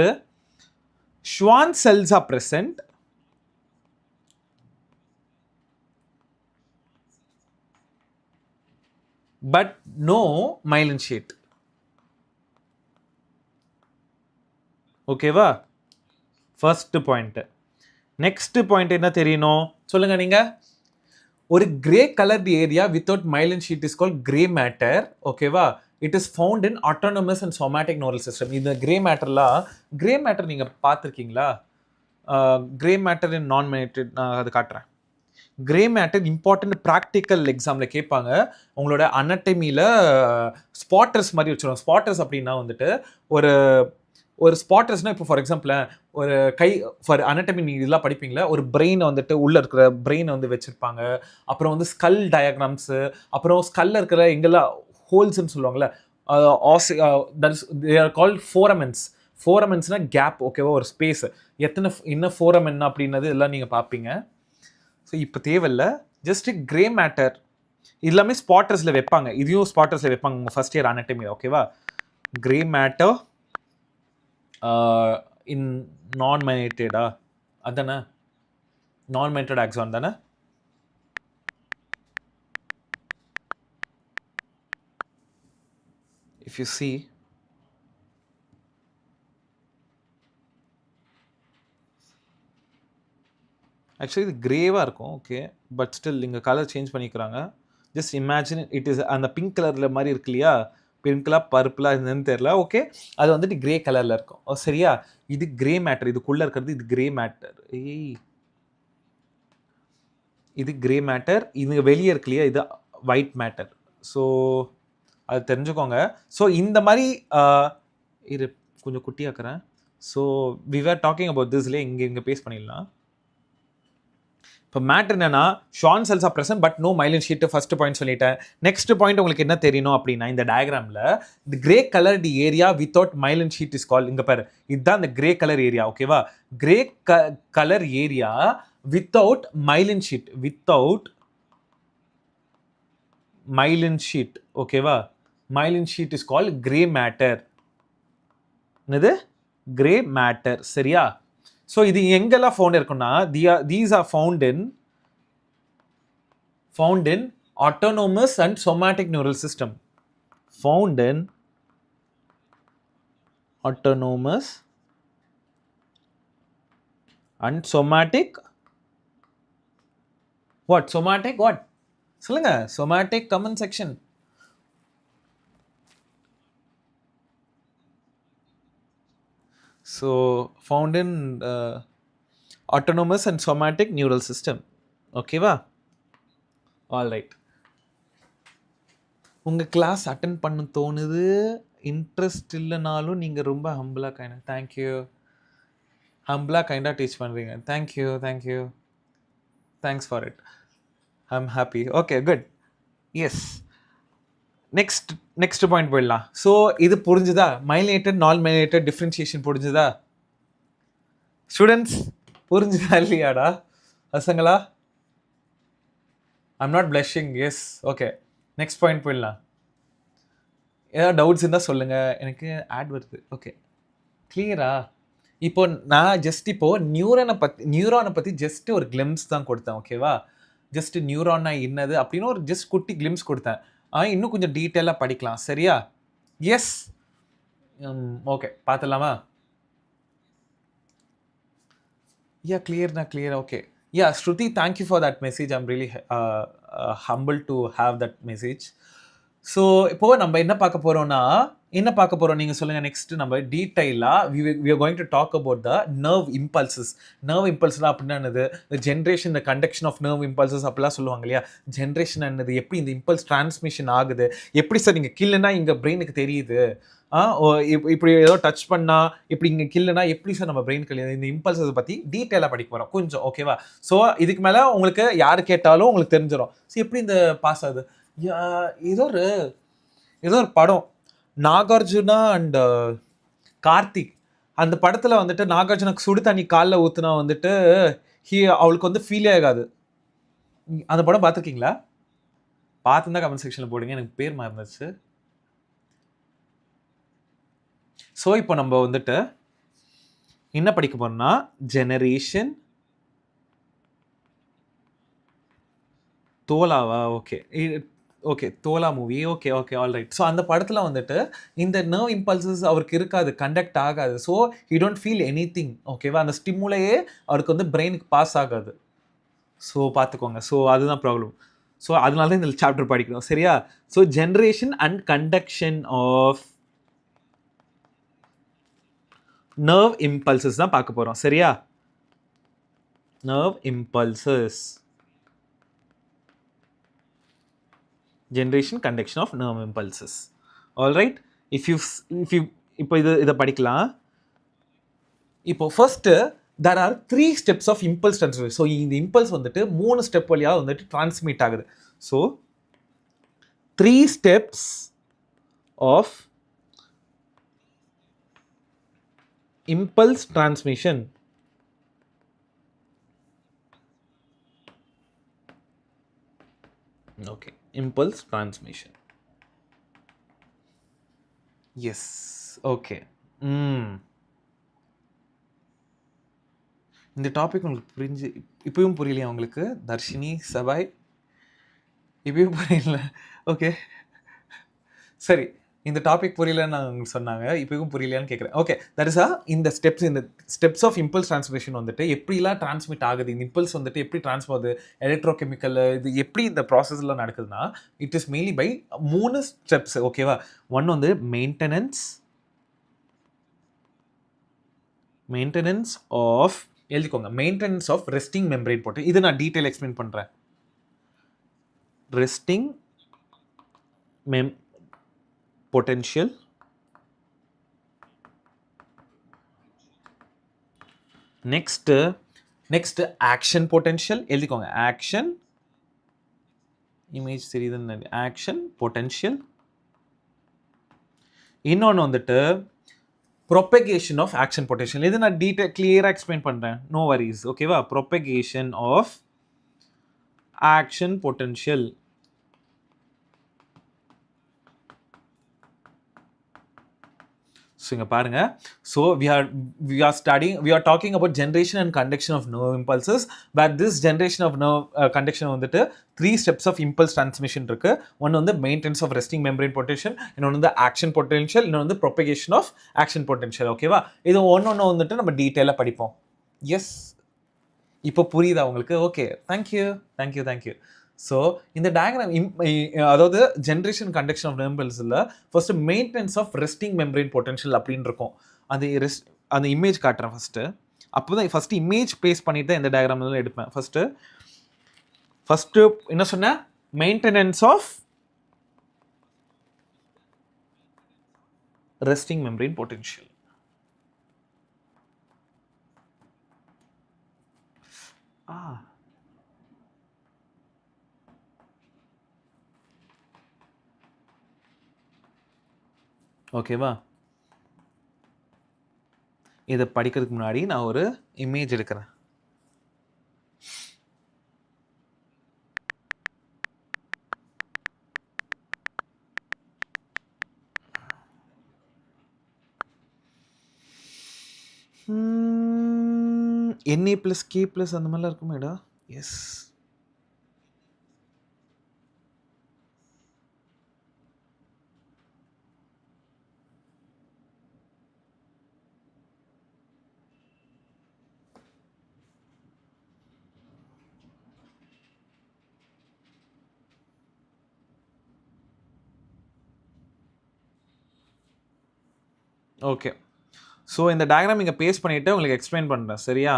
Schwann cells are present but no myelin sheet. ஓகேவா, ஃபர்ஸ்ட் பாயிண்ட். நெக்ஸ்ட் பாயிண்ட் என்ன தெரியணும் சொல்லுங்க நீங்க. ஒரு grey coloured area without myelin sheet is called grey matter. ஓகேவா, it is found in autonomous and somatic neural system. இந்த grey matter நீங்கள் பார்த்துருக்கீங்களா? கிரே மேட்டர் இன் நான் மைலினேட்டட், நான் அது காட்டுறேன். கிரே மேட்டர் இம்பார்ட்டன்ட் ப்ராக்டிக்கல் எக்ஸாமில் கேட்பாங்க. உங்களோட அனட்டமியில் ஸ்பாட்டர்ஸ் மாதிரி வச்சுருவாங்க. ஸ்பாட்டர்ஸ் அப்படின்னா வந்துட்டு ஒரு ஸ்பாட்டர்ஸ்னால் இப்போ ஃபார் எக்ஸாம்பிள் ஒரு கை ஃபார் அனட்டமி நீங்கள் இதெல்லாம் படிப்பீங்களா, ஒரு பிரெயினை வந்துட்டு உள்ளே இருக்கிற பிரெயினை வந்து வச்சுருப்பாங்க. அப்புறம் வந்து ஸ்கல் டயக்ராம்ஸு, அப்புறம் ஸ்கல்ல இருக்கிற எங்கெல்லாம் ஹோல்ஸ்ன்னு சொல்லுவாங்கள்ல, தே ஆர் கால்ட் ஃபோரமென்ஸ். ஃபோரமென்ஸ்னால் கேப். ஓகேவா, ஒரு ஸ்பேஸ். என்ன ஃபோரம் என்ன அப்படின்னது எல்லாம் நீங்கள் பார்ப்பீங்க. ஸோ இப்போ தேவையில்லை, ஜஸ்ட்டு கிரே மேட்டர் எல்லாமே ஸ்பாட்டர்ஸில் வைப்பாங்க. இதையும் ஸ்பாட்டர்ஸில் வைப்பாங்க உங்கள் ஃபஸ்ட் இயர் அனட்டமியில். ஓகேவா, கிரே மேட்டர் இன் நான் மைலினேட்டடா, அதானே நான் மைலினேட்டட் ஆக்சான் தானே. If you see, ஆக்சுவலி இது கிரேவாக இருக்கும். ஓகே, பட் ஸ்டில் இங்கே கலர் சேஞ்ச் பண்ணிக்கிறாங்க. ஜஸ்ட் இமேஜின் இட் இஸ் அந்த பிங்க் கலரில் மாதிரி இருக்கு இல்லையா, பிங்க்லாம் பர்பிளாக என்னன்னு தெரில. ஓகே, அது வந்துட்டு கிரே கலரில் இருக்கும். சரியா, இது கிரே மேட்டர். இதுக்குள்ளே இருக்கிறது இது கிரே மேட்டர். இது கிரே மேட்டர். இது வெளியே இருக்கு இல்லையா, இது ஒயிட் மேட்டர். ஸோ அது தெரிஞ்சுக்கோங்க. ஸோ இந்த மாதிரி இது கொஞ்சம் குட்டியாக்குறேன். So we are talking about திஸ்லேயே இங்கே பேஸ் பண்ணிடலாம். இப்போ மேட்டர் என்னன்னா Schwann cells are present but no myelin sheet. First point சொல்லிட்டேன். நெக்ஸ்ட் பாயிண்ட் உங்களுக்கு என்ன தெரியணும் அப்படின்னா, இந்த டயக்ராமில் இந்த grey coloured area without myelin sheet is call. இங்கே பாரு, இதுதான் இந்த கிரே கலர் ஏரியா. ஓகேவா, grey colour area without myelin sheet. Without myelin sheet. ஓகேவா, myelin sheet is called grey matter. என்னது, கிரே மேட்டர். சரியா, ஸோ இது எங்கெல்லாம் ஃபவுண்ட் இருக்குன்னா, these are found in autonomous and somatic neural system. Found in autonomous and somatic. What? Somatic what? சொல்லுங்க. somatic comment section. So found in autonomous and somatic neural system. ஓகேவா? All right. உங்க class attend பண்ண தோணுது. Interest இல்லைனாலும் நீங்கள் ரொம்ப ஹம்பிளாக thank you. ஹம்பிளாக கைண்டாக டீச் பண்ணுறீங்க. Thank you thank you. Thanks for it. I am happy. Okay good. Yes. Next point போயிடலாம். ஸோ இது புரிஞ்சுதா? மைலேட்டட் நான் மைலேட்டட் டிஃப்ரென்ஷியேஷன் புரிஞ்சுதா ஸ்டூடெண்ட்ஸ்? புரிஞ்சுதா இல்லையாடா பசங்களா? I'm not blushing. Yes. Okay next point போயிடலாம். ஏதாவது டவுட்ஸ் இருந்தால் சொல்லுங்கள். எனக்கு ஆட் வருது. ஓகே கிளியரா? இப்போ நான் ஜஸ்ட் இப்போது நியூரானை பற்றி ஜஸ்ட் ஒரு கிளிம்ஸ் தான் கொடுத்தேன். ஓகேவா? ஜஸ்ட் நியூரான்னா என்னது அப்படின்னு ஒரு ஜஸ்ட் குட்டி கிளிம்ஸ் கொடுத்தேன். இன்னும் கொஞ்சம் டீட்டெயிலாக படிக்கலாம். சரியா? எஸ். ஓகே பார்த்துடலாமா? clear. Okay. Yeah, Shruti, thank you for that message. I'm really humbled to have that message. So இப்போ நம்ம என்ன பார்க்க போகிறோம் நீங்கள் சொல்லுங்கள். நெக்ஸ்ட் நம்ம டீட்டெயிலாக we are going to talk about the nerve impulses. nerve impulses அப்படின்னா என்னது? the generation, the conduction of nerve impulses அப்படிலாம் சொல்லுவாங்க இல்லையா? ஜென்ரேஷன் என்னது, எப்படி இந்த இம்பல்ஸ் டிரான்ஸ்மிஷன் ஆகுது, எப்படி சார் இங்கே கில்லுனா இங்கே பிரெயினுக்கு தெரியுது, இப்படி ஏதோ டச் பண்ணால் இப்படி இங்கே கில்லுனா எப்படி சார் நம்ம பிரெயின் கழியுது, இந்த இம்பல்ஸை பற்றி டீட்டெயிலாக படிக்க போகிறோம் கொஞ்சம். ஓகேவா? ஸோ இதுக்கு மேலே உங்களுக்கு யார் கேட்டாலும் உங்களுக்கு தெரிஞ்சிடும். ஸோ எப்படி இந்த பாஸ் ஆகுது? ஏதோ ஒரு படம், நாகார்ஜுனா அண்ட் கார்த்திக், அந்த படத்தில் வந்துட்டு நாகார்ஜுனுக்கு சுடு தண்ணி காலில் ஊற்றுனா வந்துட்டு அவளுக்கு வந்து ஃபீலே ஆகாது. அந்த படம் பார்த்துருக்கீங்களா? பார்த்துருந்தா கமெண்ட் செக்ஷனில் போடுங்க. எனக்கு பேர் மறந்துச்சு. ஸோ இப்போ நம்ம வந்துட்டு என்ன படிக்க போறோம்னா ஜெனரேஷன் தோலாவா? Okay Dhola movie. Okay all right. So அந்த படத்தில் வந்துட்டு இந்த நர்வ் இம்பல்சஸ் அவருக்கு இருக்காது, கண்டக்ட் ஆகாது. So he don't feel any thing. ஓகேவா? அந்த ஸ்டிமுலையே அவருக்கு வந்து பிரெயினுக்கு பாஸ் ஆகாது. ஸோ பார்த்துக்கோங்க. ஸோ அதுதான் ப்ராப்ளம். ஸோ அதனால தான் இந்த சாப்டர் படிக்கணும். சரியா? So generation and conduction of nerve impulses தான் பார்க்க போகிறோம். சரியா? nerve impulses, generation conduction of nerve impulses. all right. if you இப்போ இதை படிக்கலாம். இப்போ first there are 3 steps of impulse transmission. So இந்த இம்பல்ஸ் வந்துட்டு 3 ஸ்டெப் வழியாக வந்துட்டு டிரான்ஸ்மிட் ஆகுது. So 3 steps of impulse transmission. Okay, impulse transmission. Yes. Okay. இந்த டாபிக் உங்களுக்கு இப்பயும் புரியலையா உங்களுக்கு? தர்ஷினி, சபாய், இப்பயும் புரியல. ஓகே சரி, இந்த டாபிக் புரியலன்னு அவங்க சொன்னாங்க, இப்போவும் புரியலையான்னு கேட்குறேன். ஓகே தட் இஸ் இந்த ஸ்டெப்ஸ் ஆஃப் இம்பல்ஸ் டிரான்ஸ்மிஷன் வந்துட்டு எப்படிலாம் டிரான்ஸ்மிட் ஆகுது, இந்த இம்பல்ஸ் வந்துட்டு எப்படி டிரான்ஸ்ஃபர் ஆகுது, எலக்ட்ரோகெமிக்கல் இது எப்படி இந்த ப்ராசஸ்லாம் நடக்குதுன்னா it is mainly by 3 steps. ஓகேவா? ஒன் வந்து மெயின்டெனன்ஸ் ஆஃப், எழுதிக்கோங்க, மெயின்டெனன்ஸ் ஆஃப் ரெஸ்டிங் மெம்பரேன் போட்டு. இது நான் டீட்டெயில் எக்ஸ்பிளைன் பண்ணுறேன். Resting potential, next action potential. எழுதிக்கோங்க, action image தெரியுதுன்னு, action potential. இன்னொன்று வந்துட்டு propagation of action potential. இது நான் டீட்டெயில் கிளியராக எக்ஸ்பிளைன் பண்ணுறேன், நோ வரிஸ். ஓகேவா? propagation of action potential. So இங்கே பாருங்கள். So we are talking about generation and conduction of nerve impulses, but this generation of nerve conduction வந்துட்டு 3 steps of impulse transmission இருக்குது. ஒன்று வந்து maintenance of resting membrane potential, இன்னொன்று வந்து action potential, இன்னொன்று வந்து propagation of action potential. ஓகேவா? இது ஒன்று வந்துட்டு நம்ம டீட்டெயிலாக படிப்போம். எஸ், இப்போ புரியுதா உங்களுக்கு? Okay thank you. ஸோ இந்த டயக்ராம் அதாவது ஜென்ரேஷன் கண்டக்ஷன் ஆஃப் நெர்வல்ஸில் first maintenance of resting membrane potential அப்படின்னு இருக்கும். அந்த இமேஜ் காட்டுறேன் ஃபஸ்ட்டு. அப்போ தான் ஃபஸ்ட்டு இமேஜ் பேஸ் பண்ணிட்டு தான் இந்த டயக்ராம்லாம் எடுப்பேன். ஃபஸ்ட்டு என்ன சொன்னேன்? Maintenance of resting membrane potential. ஓகேவா? இதை படிக்கிறதுக்கு முன்னாடி நான் ஒரு இமேஜ் எடுக்கிறேன். NA + K+ அந்த மாதிரிலாம் இருக்குமேடா? எஸ். ஓகே. ஸோ இந்த டயக்ராம் இங்கே பேஸ்ட் பண்ணிவிட்டு உங்களுக்கு எக்ஸ்பிளைன் பண்ணுறேன், சரியா?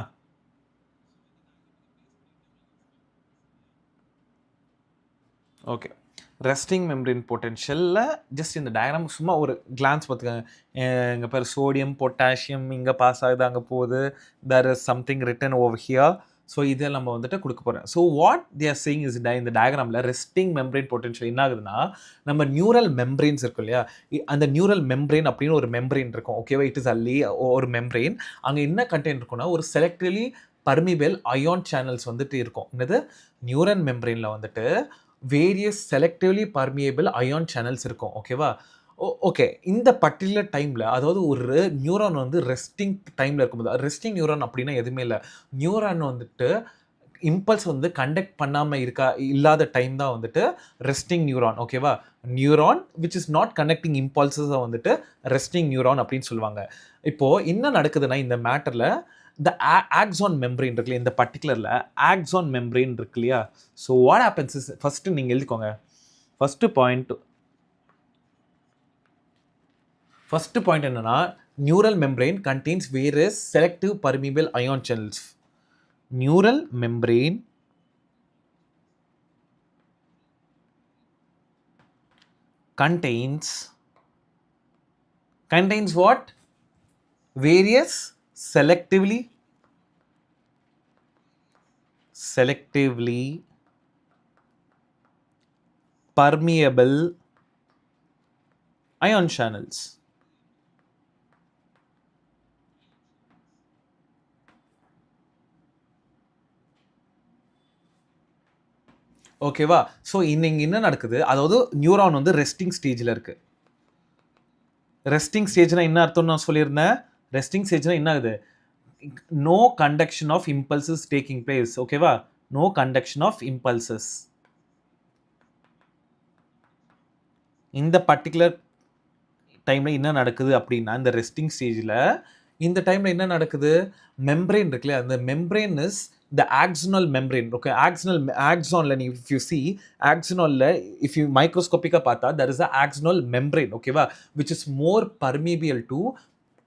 ஓகே. ரெஸ்டிங் மெம்பரேன் பொட்டன்ஷியலில் ஜஸ்ட் இந்த டயக்ராம் சும்மா ஒரு கிளான்ஸ் பார்த்துக்கோங்க. இங்கே பேர் சோடியம், பொட்டாசியம் இங்கே பாஸ் ஆகுது, அங்கே போகுது. There is something written over here. So இதை நம்ம வந்துட்டு கொடுக்க போகிறேன். So what they're saying is இந்த டயக்ராமில் ரெஸ்டிங் மெம்பரேன் பொட்டன்ஷியல் என்ன ஆகுதுன்னா, நம்ம நியூரல் மெம்பரேன்ஸ் இருக்கும் இல்லையா, அந்த நியூரல் மெம்பரேன் அப்படின்னு ஒரு மெம்பரேன் இருக்கும். ஓகேவா? இட் இஸ் அல்லி ஒரு மெம்பரேன். அங்கே என்ன கண்டென்ட் இருக்குன்னா, ஒரு செலக்டிவ்லி பர்மிபிள் அயான் சேனல்ஸ் வந்துட்டு இருக்கும். என்னது? நியூரன் மெம்பரேனில் வந்துட்டு various selectively permeable ion channels இருக்கும். ஓகேவா? ஓகே. இந்த பர்டிகுலர் டைமில், அதாவது ஒரு நியூரான் வந்து ரெஸ்டிங் டைமில் இருக்கும்போது, ரெஸ்டிங் நியூரான் அப்படின்னா எதுவுமே இல்லை. நியூரான் வந்துட்டு இம்பல்ஸ் வந்து கண்டக்ட் பண்ணாமல் இல்லாத டைம் தான் வந்துட்டு ரெஸ்டிங் நியூரான். ஓகேவா? Neuron which is not connecting இம்பல்ஸஸை வந்துட்டு ரெஸ்டிங் நியூரான் அப்படின்னு சொல்லுவாங்க. இப்போது என்ன நடக்குதுன்னா, இந்த மேட்டரில் இந்த ஆக்ஸான் மெம்பரேன் இருக்கு இல்லையா, இந்த பர்டிகுலரில் ஆக்ஸான் மெம்பரேன் இருக்கு இல்லையா. So what happens is, first நீங்கள் எழுதிக்கோங்க. ஃபஸ்ட்டு பாயிண்ட் என்னன்னா, neural membrane contains various selective permeable ion channels. Neural membrane contains what? Various selectively permeable ion channels. ஓகேவா? ஸோ இங்கே என்ன நடக்குது, அதாவது நியூரான் வந்து ரெஸ்டிங் ஸ்டேஜில் இருக்குது. ரெஸ்டிங் ஸ்டேஜ்னா என்ன அர்த்தம் நான் சொல்லியிருந்தேன். ரெஸ்டிங் ஸ்டேஜ்னா என்ன ஆகுது? No conduction of impulses taking place. ஓகேவா? No conduction of impulses. இந்த பர்டிகுலர் டைமில் என்ன நடக்குது அப்படின்னா, இந்த ரெஸ்டிங் ஸ்டேஜில் இந்த டைமில் என்ன நடக்குது, மெம்பரேன் இருக்குல்ல, அந்த membrane is the axonal membrane. Okay, axon la if you see axonal la, if you microscopic paatha, there is a axonal membrane. Okay va, which is more permeable to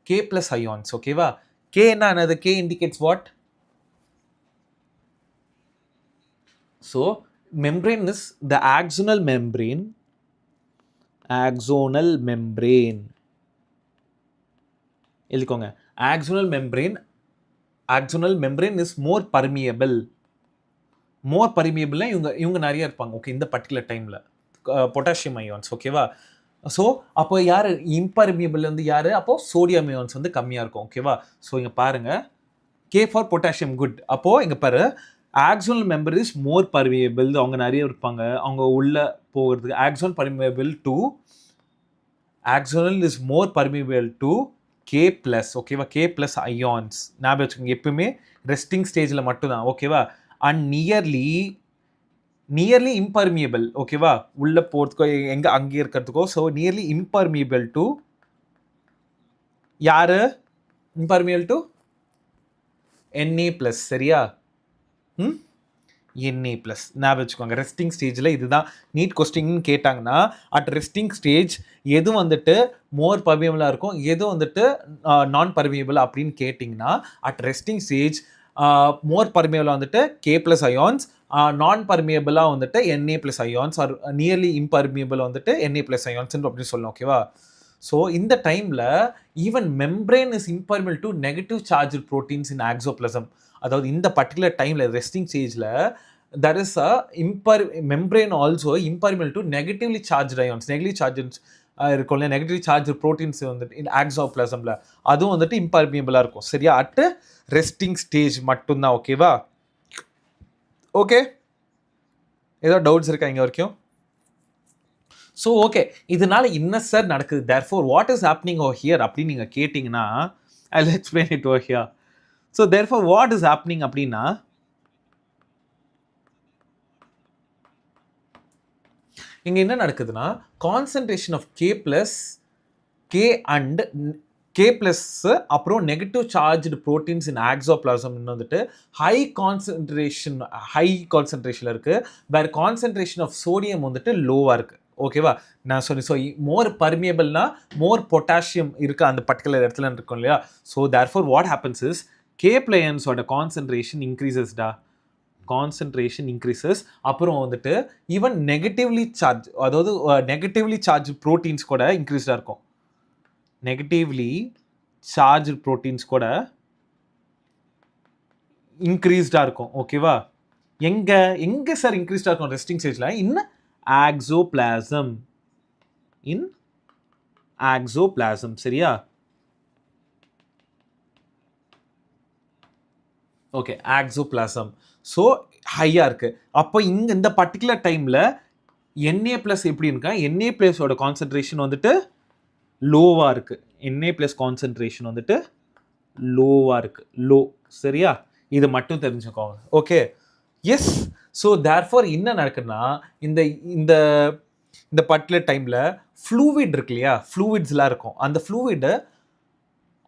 K plus ions. Okay va, K na another K indicates what? So membrane is the axonal membrane எழுதிக்கோங்க. axonal membrane is more permeable. இவங்க நிறைய இருப்பாங்க. Okay, இந்த particular டைமில் potassium ions. ஓகேவா? So அப்போ யார் impermeable வந்து யார்? அப்போது சோடியம் அயான்ஸ் வந்து கம்மியாக இருக்கும். ஓகேவா? ஸோ இங்கே பாருங்கள், கே ஃபார் பொட்டாசியம் குட். அப்போது இங்கே பாரு, axonal member is more permeable. அவங்க நிறைய இருப்பாங்க, அவங்க உள்ளே போகிறதுக்கு. Axonal permeable to axonal is more permeable to K plus. ஓகேவா? K plus ions ஞாபகம் வச்சுக்கோங்க, எப்பவுமே ரெஸ்டிங் ஸ்டேஜில் மட்டும்தான். ஓகேவா? And nearly impermeable. ஓகேவா? உள்ளே போகிறதுக்கோ எங்கே அங்கே இருக்கிறதுக்கோ. ஸோ நியர்லி இம்பர்மியபிள் டு யார்? Impermeable to Na+. சரியா? Na ப்ளஸ் ஞாபகம் வச்சுக்கோங்க. ரெஸ்டிங் ஸ்டேஜில் இதுதான் நீட் கொஸ்டின்னு கேட்டாங்கன்னா அட் ரெஸ்டிங் ஸ்டேஜ் எது வந்துட்டு மோர் பர்மியபிளாக இருக்கும், எது வந்துட்டு நான் பர்மியபிள் அப்படின்னு கேட்டிங்கன்னா அட் ரெஸ்டிங் ஸ்டேஜ் மோர் பர்மியபிளாக வந்துட்டு K ப்ளஸ் அயான்ஸ், நான் பர்மியபிளாக வந்துட்டு Na plus ions, are nearly impermeable வந்துட்டு Na ப்ளஸ் அயான்ஸ் அப்படின்னு சொல்லணும். ஓகேவா? ஸோ இந்த டைமில் even membrane is impermeable to negative charge proteins in axoplasm. அதாவது இந்த பர்டிகுலர் டைமில் ரெஸ்டிங் ஸ்டேஜில் there is a membrane also impermeable to negatively charged ions, negatively charged இருக்கும்ல, நெகட்டிவ் சார்ஜ் ப்ரோட்டீன்ஸ் வந்துட்டு இந்த ஆக்சோபிளாசமில் அதுவும் வந்துட்டு இம்பர்மியபிளாக இருக்கும். சரியா? அட் ரெஸ்டிங் ஸ்டேஜ் மட்டும்தான். ஓகேவா? ஓகே, ஏதோ டவுட்ஸ் இருக்கா இங்கே வரைக்கும்? ஸோ ஓகே, இதனால என்ன சார் நடக்குது, therefore what is happening over here அப்படின்னு நீங்கள் கேட்டிங்கன்னா I will explain it over here. So therefore what is happening அப்படின்னா இங்கே என்ன நடக்குதுன்னா concentration of K and K plus அப்புறம் negative charged proteins in axoplasm வந்துட்டு ஹை கான்சன்ட்ரேஷனில் இருக்குது. வேறு கான்சன்ட்ரேஷன் ஆஃப் சோடியம் வந்துட்டு லோவாக இருக்குது. ஓகேவா? நான் ஸோ மோர் பர்மியபிள்னா மோர் பொட்டாசியம் இருக்குது அந்த பர்டிகுலர் இடத்துல இருக்கும் இல்லையா? So therefore what happens is K பிளேயன்ஸோட கான்சன்ட்ரேஷன் இன்க்ரீசஸ்டா, கான்சன்ட்ரேஷன் இன்க்ரீசஸ். அப்புறம் வந்துட்டு ஈவன் நெகட்டிவ்லி சார்ஜ், அதாவது நெகட்டிவ்லி சார்ஜ் ப்ரோட்டீன்ஸ் கூட இன்க்ரீஸ்டாக இருக்கும். நெகட்டிவ்லி சார்ஜ் ப்ரோட்டீன்ஸ் கூட இன்க்ரீஸ்டாக இருக்கும். ஓகேவா? எங்கே சார் இன்க்ரீஸ்டாக இருக்கும் ரெஸ்டிங் ஸ்டேஜில்? இன் ஆக்சோபிளாசம். சரியா? Okay, axoplasm. ஸோ ஹையாக இருக்குது. அப்போ இங்கே இந்த பர்டிகுலர் டைமில் Na ப்ளஸ் எப்படி இருக்கா, Na ப்ளஸோட கான்சன்ட்ரேஷன் வந்துட்டு லோவாக இருக்குது. Na ப்ளஸ் கான்சன்ட்ரேஷன் வந்துட்டு லோவாக இருக்குது, லோ. சரியா? இது மட்டும் தெரிஞ்சுக்கோங்க. Okay, S. ஸோ தேர்ஃபோர் என்ன நடக்குதுன்னா இந்த இந்த இந்த பர்டிகுலர் டைமில் ஃப்ளூவிட் இருக்கு இல்லையா, ஃப்ளூவிட்ஸ்லாம் இருக்கும். அந்த ஃப்ளூவிடு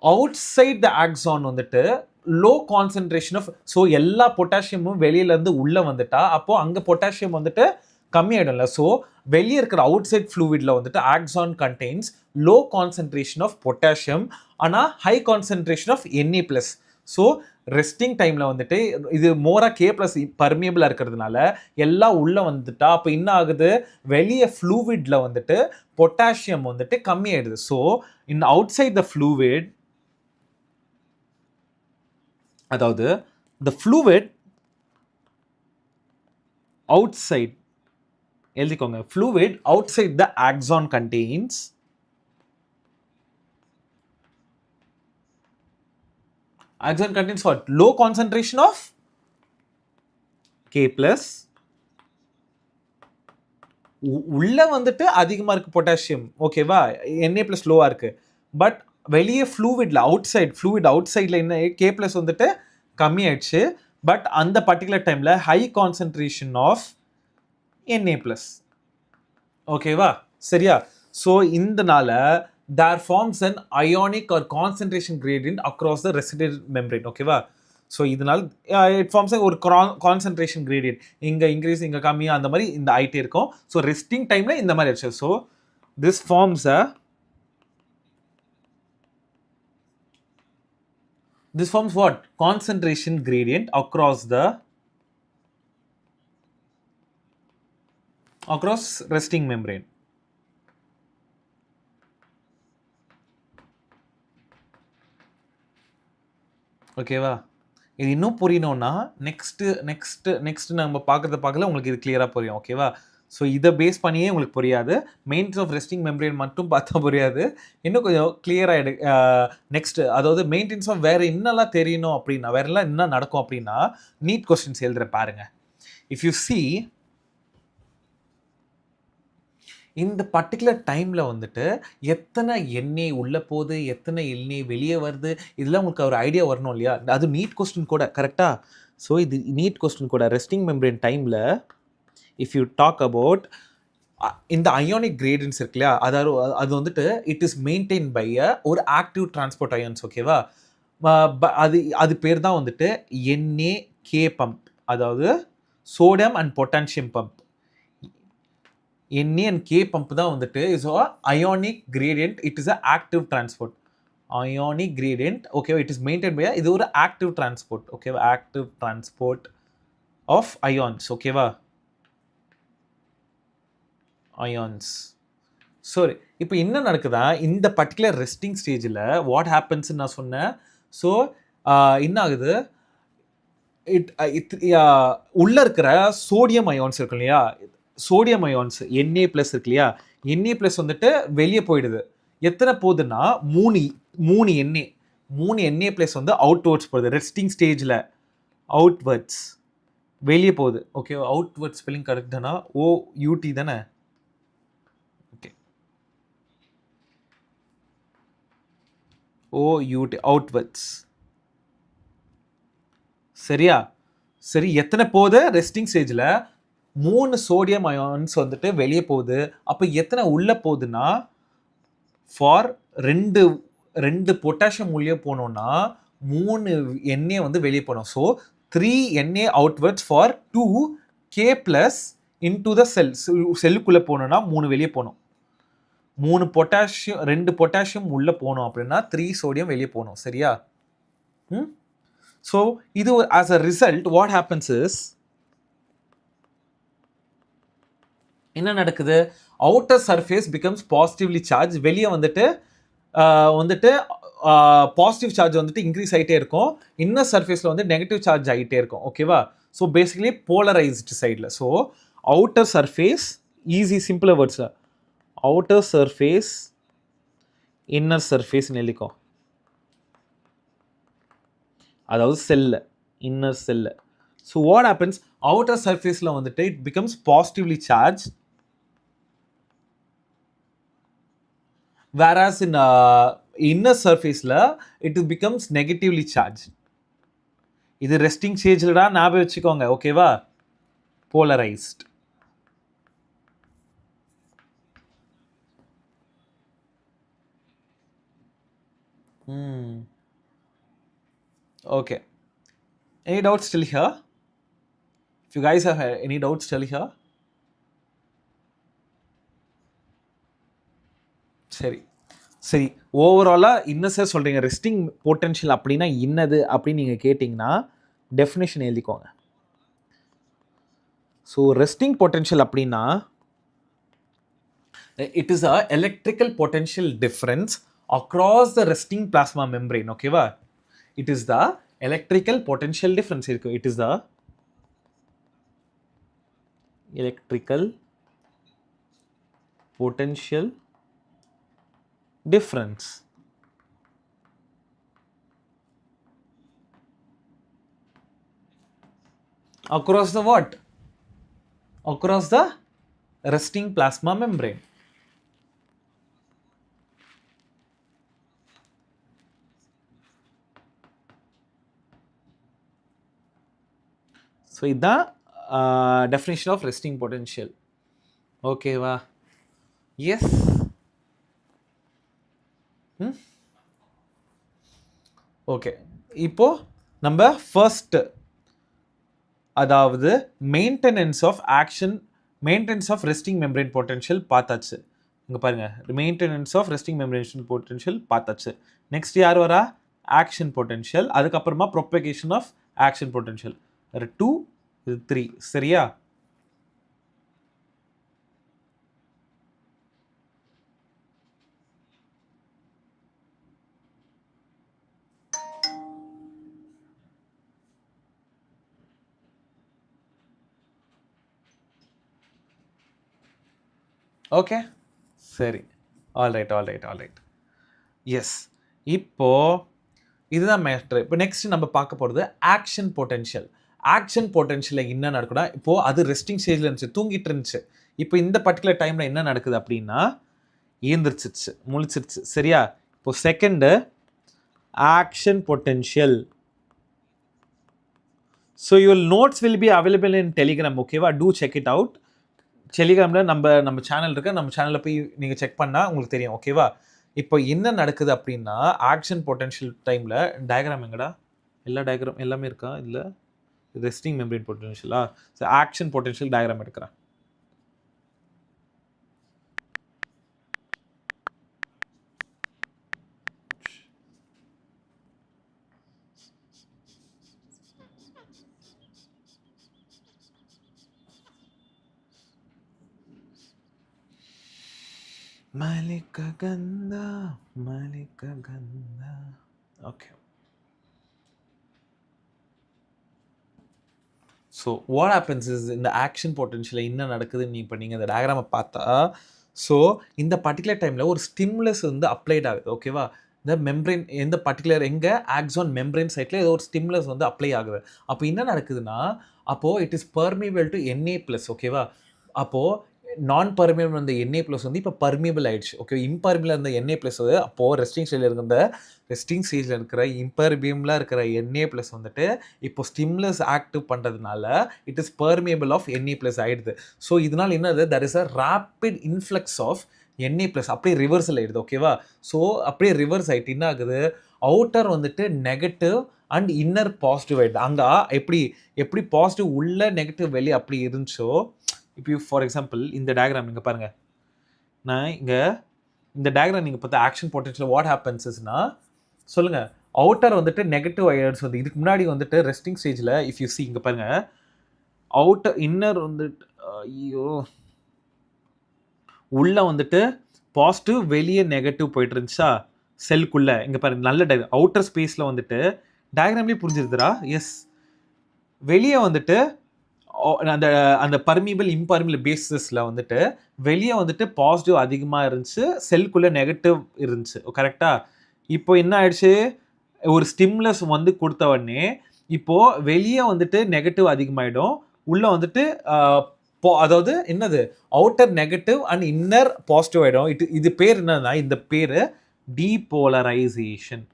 அவுட் சைட் த ஆக்ஸான் வந்துட்டு லோ கான்சன்ட்ரேஷன் ஆஃப், ஸோ எல்லா பொட்டாசியமும் வெளியிலேருந்து உள்ளே வந்துட்டா அப்போது அங்கே பொட்டாசியம் வந்துட்டு கம்மியாயிடும்ல. ஸோ வெளியே இருக்கிற அவுட் சைட் ஃப்ளூவிடில் வந்துட்டு axon contains low concentration of potassium ஆனால் high concentration of Na plus. So resting டைமில் வந்துட்டு இது மோராக K ப்ளஸ் பர்மியபிளாக இருக்கிறதுனால எல்லாம் உள்ளே வந்துட்டா அப்போ என்ன ஆகுது, வெளியே ஃப்ளூவிடில் வந்துட்டு பொட்டாசியம் வந்துட்டு கம்மியாயிடுது. So in outside the fluid, அதாவது the fluid outside, எழுதிக்கோங்க, fluid outside the axon contains what? Low concentration of K plus, உள்ள வந்துட்டு அதிகமாக இருக்குது பொட்டாசியம். ஓகேவா? Na ப்ளஸ் லோவாக இருக்குது. பட் வெளியே ஃப்ளூவிடில் ஃப்ளூவிட் அவுட் சைடில் என்ன K ப்ளஸ் வந்துட்டு கம்மியாயிடுச்சு. பட் அந்த பர்டிகுலர் டைமில் high concentration of Na plus. ஓகேவா? சரியா? ஸோ இந்தனால there forms an ionic or concentration gradient across the resident membrane. ஓகேவா? ஸோ இதனால் இட் ஃபார்ம்ஸ் ஒரு கான்சன்ட்ரேஷன் கிரேடியன்ட், இங்கே இன்க்ரீஸ் இங்கே கம்மியாக அந்த மாதிரி இந்த ஆகிட்டே இருக்கும். ஸோ ரெஸ்டிங் டைமில் இந்த மாதிரி ஆச்சு. So this forms what? Concentration gradient across resting membrane. ஓகேவா? இது இன்னும் புரியணும்னா நெக்ஸ்ட் நம்ம பார்க்கல உங்களுக்கு இது கிளியராக புரியும். ஓகேவா? ஸோ இதை பேஸ் பண்ணியே உங்களுக்கு புரியாது, மெயின்டெனன்ஸ் ஆஃப் ரெஸ்டிங் மெம்பரேன் மட்டும் பார்த்தா புரியாது. இன்னும் கொஞ்சம் கிளியராக நெக்ஸ்ட், அதாவது மெயின்டெனன்ஸ் ஆஃப் வேறு என்னெல்லாம் தெரியணும் அப்படின்னா, வேறெல்லாம் என்ன நடக்கும் அப்படின்னா நீட் கொஸ்டின்ஸ் எழுதுற பாருங்க. இஃப் யூ சி இந்த பர்டிகுலர் டைமில் வந்துட்டு எத்தனை எண்ணெய் உள்ளே போகுது, எத்தனை எண்ணெய் வெளியே வருது, இதெல்லாம் உங்களுக்கு ஒரு ஐடியா வரணும் இல்லையா? அது நீட் கொஸ்டின் கூட, கரெக்டாக? ஸோ இது நீட் கொஸ்டின் கூட. ரெஸ்டிங் மெம்பரேன் டைமில் இஃப் யூ டாக் அபவுட் இந்த அயானிக் கிரேடியன்ட்ஸ் இருக்கு இல்லையா, அது வந்துட்டு இட் இஸ் மெயின்டைன் பை ஒரு ஆக்டிவ் டிரான்ஸ்போர்ட் அயான்ஸ். ஓகேவா? அது பேர் தான் வந்துட்டு NAK பம்ப். அதாவது sodium and potassium pump. Na and K pump தான் வந்துட்டு is a ionic gradient. It is a active transport. Ionic gradient, okay, it is maintained by இது ஒரு active transport, okay, active transport of ions, okay va, ions. sorry இப்போ என்ன நடக்குதா இந்த particular resting ஸ்டேஜில் what happens நான் சொன்னேன். So என்ன ஆகுது, உள்ள இருக்கிற சோடியம் அயான்ஸ் இருக்கு இல்லையா, சோடியம் அயான்ஸ் Na ப்ளஸ் இருக்கு இல்லையா, Na ப்ளஸ் வந்துட்டு வெளியே போயிடுது. எத்தனை போகுதுன்னா மூணு Na ப்ளஸ் வந்து அவுட்வர்ட்ஸ் போகுது ரெஸ்டிங் ஸ்டேஜில், அவுட்வர்ட்ஸ் வெளியே போகுது. ஓகே, அவுட்வர்ட்ஸ் ஸ்பெல்லிங் கரெக்ட் தானா, OUT தானே, ஓகே, OUT அவுட்வர்ட்ஸ். சரியா, சரி, எத்தனை போகுது ரெஸ்டிங் ஸ்டேஜில் 3 சோடியம் அயான்ஸ் வந்துட்டு வெளியே போகுது. அப்போ எத்தனை உள்ளே போகுதுன்னா ஃபார் ரெண்டு பொட்டாசியம் உள்ளே போனோம்னா 3 Na வந்து வெளியே போனோம். So 3 Na outwards for 2 K plus into the செல்லுக்குள்ளே போனோம்னா 3 வெளியே போனோம். 2 பொட்டாசியம் உள்ளே போனோம் அப்படின்னா 3 சோடியம் வெளியே போனோம். சரியா? ஸோ இது as a result what happens is என்ன நடக்குது, outer surface becomes positively charge. வெளியே வந்துட்டு பாசிட்டிவ் சார்ஜ் வந்துட்டு இன்க்ரீஸ் ஆகிட்டே இருக்கும், இன்னர் சர்ஃபேஸில் வந்து நெகட்டிவ் சார்ஜ் ஆகிட்டே இருக்கும். ஓகேவா? ஸோ பேசிக்கலி போலரைஸ்டு சைடில். So outer surface, easy simpler வேர்ட்ஸில் அவுட்டர் சர்ஃபேஸ் இன்னர் சர்ஃபேஸ்னு எழுதிக்கோ, அதாவது cell, inner cell. So what happens, outer சர்ஃபேஸில் வந்துட்டு it becomes positively charge, whereas in inner surface la it becomes negatively charged. இது resting ஸ்டேஜ்ல தான் ஞாபகம் வச்சுக்கோங்க. ஓகேவா? Polarised. Okay, any doubts still here? If you guys have any doubts still here? சரி, ஓவராலாக என்ன சார் சொல்கிறீங்க, ரெஸ்டிங் பொட்டென்ஷியல் அப்படின்னா என்னது அப்படின்னு நீங்கள் கேட்டிங்கன்னா டெஃபினேஷன் எழுதிக்கோங்க. ஸோ ரெஸ்டிங் பொட்டென்ஷியல் அப்படின்னா it is a electrical potential difference across the resting plasma membrane. ஓகேவா? It is the electrical potential difference இருக்கு. It is the electrical potential difference across the what? Across the resting plasma membrane. So the definition of resting potential. Okay va? Yes. Okay, இப்போ நம்ம first, அதாவது maintenance of action, maintenance of resting membrane potential பார்த்தாச்சு. இங்கே பாருங்க, maintenance of resting membrane potential பார்த்தாச்சு. Next யார் வரா? Action potential. அதுக்கப்புறமா ப்ரொபகேஷன் ஆஃப் ஆக்ஷன் பொட்டென்ஷியல். 2 இது 3. சரியா? ஓகே, சரி, ஆல்ரைட். எஸ், இப்போ இதுதான் மேட்ரு. இப்போ நெக்ஸ்ட் நம்ம பார்க்க போகிறது ஆக்ஷன் பொட்டென்ஷியல். ஆக்ஷன் பொட்டென்ஷியலில் என்ன நடக்கும்னா, இப்போது அது ரெஸ்டிங் ஸ்டேஜில் இருந்துச்சு, தூங்கிட்டு இருந்துச்சு. இப்போ இந்த பர்டிகுலர் டைமில் என்ன நடக்குது அப்படின்னா, ஏந்திரிச்சிருச்சு, முழிச்சிருச்சு. சரியா? இப்போ second action potential. So your notes will be available in Telegram. ஓகேவா? To check it out. டெலிகிராமில் நம்ம சேனல் இருக்கு, நம்ம சேனலில் போய் நீங்கள் செக் பண்ணால் உங்களுக்கு தெரியும். ஓகேவா? இப்போ என்ன நடக்குது அப்படின்னா, ஆக்ஷன் பொட்டென்ஷியல் டைமில் டயக்ராம் எங்கடா, எல்லா டயக்ராம் எல்லாமே இருக்கா? இல்லை, ரெஸ்டிங் மெம்பரேன் பொட்டன்ஷியலா? ஸோ ஆக்ஷன் பொட்டன்ஷியல் டயக்ராம் எடுக்கிறேன். Malika Ganda, Malika Ganda. Okay. So what happens is இந்த ஆக்ஷன் பொட்டன்ஷியல் என்ன நடக்குதுன்னு இப்போ நீங்கள் இந்த டயக்ராமை பார்த்தா, ஸோ இந்த பர்டிகுலர் டைமில் ஒரு ஸ்டிமுலஸ் வந்து அப்ளைட் ஆகுது. ஓகேவா? இந்த மெம்பரேன் எந்த பர்டிகுலர் எங்கே ஆக்ஸான் மெம்பரேன் சைட்டில் ஏதோ ஒரு ஸ்டிமுலஸ் வந்து அப்ளை ஆகுது. அப்போ என்ன நடக்குதுன்னா, அப்போது it is permeable to Na+. ஓகேவா? அப்போது நான் பர்மியபிள் இருந்த Na+ வந்து இப்போ பர்மியபிள் ஆயிடுச்சு. ஓகே, இம்பர்மியபிள் இருந்த Na+ வந்து அப்போது ரெஸ்டிங் ஸ்டேஜில் இருக்கிற ரெஸ்டிங் ஸ்டேஜில் இருக்கிற இம்பர்மியபிளாக இருக்கிற Na+ வந்துட்டு இப்போ ஸ்டிமுலஸ் ஆக்டிவ் பண்ணுறதுனால it is permeable of Na+ ஆயிடுது. ஸோ இதனால் என்னது, that is a rapid influx of Na+ அப்படியே ரிவர்சல் ஆயிடுது. ஓகேவா? ஸோ அப்படியே ரிவர்ஸ் ஆகிட்டு என்ன ஆகுது, அவுட்டர் வந்துட்டு நெகட்டிவ் அண்ட் இன்னர் பாசிட்டிவ் ஆகிடுது. அங்கே எப்படி பாசிட்டிவ் உள்ள நெகட்டிவ் வெளியே அப்படி இருந்துச்சோ, இப்போ ஃபார் எக்ஸாம்பிள் இந்த டயக்ராம் நீங்கள் பாருங்கள், நான் இங்கே இந்த டயக்ராம் நீங்கள் பார்த்தா ஆக்ஷன் பொட்டன்ஷியல் வாட் ஹேப்பன்ஸ்னா சொல்லுங்கள், அவுட்டர் வந்துட்டு நெகட்டிவ் ஐயர்ஸ் வந்து இதுக்கு முன்னாடி வந்துட்டு ரெஸ்டிங் ஸ்டேஜில் இஃப் யூ சி இங்கே பாருங்கள், அவுட்டர் இன்னர் வந்துட்டு ஐயோ உள்ளே வந்துட்டு பாசிட்டிவ் வெளியே நெகட்டிவ் போயிட்டு இருந்துச்சா செல்குள்ளே. இங்கே பாருங்கள் நல்ல டயக்ராம், அவுட்டர் ஸ்பேஸில் வந்துட்டு டயக்ராம்லேயே புரிஞ்சிருதுரா. எஸ், வெளியே வந்துட்டு அந்த அந்த பர்மியபிள் இம்பர்மியபிள் பேசிஸில் வந்துட்டு வெளியே வந்துட்டு பாசிட்டிவ் அதிகமாக இருந்துச்சு, செல்குள்ளே நெகட்டிவ் இருந்துச்சு. கரெக்டாக? இப்போ என்ன ஆயிடுச்சு, ஒரு ஸ்டிமுலஸ் வந்து கொடுத்த உடனே இப்போது வெளியே வந்துட்டு நெகட்டிவ் அதிகமாகிடும், உள்ளே வந்துட்டு அதாவது என்னது outer negative and inner positive ஆகிடும். இது பேர் என்னன்னா, இந்த பேர் டீபோலரைசேஷன்.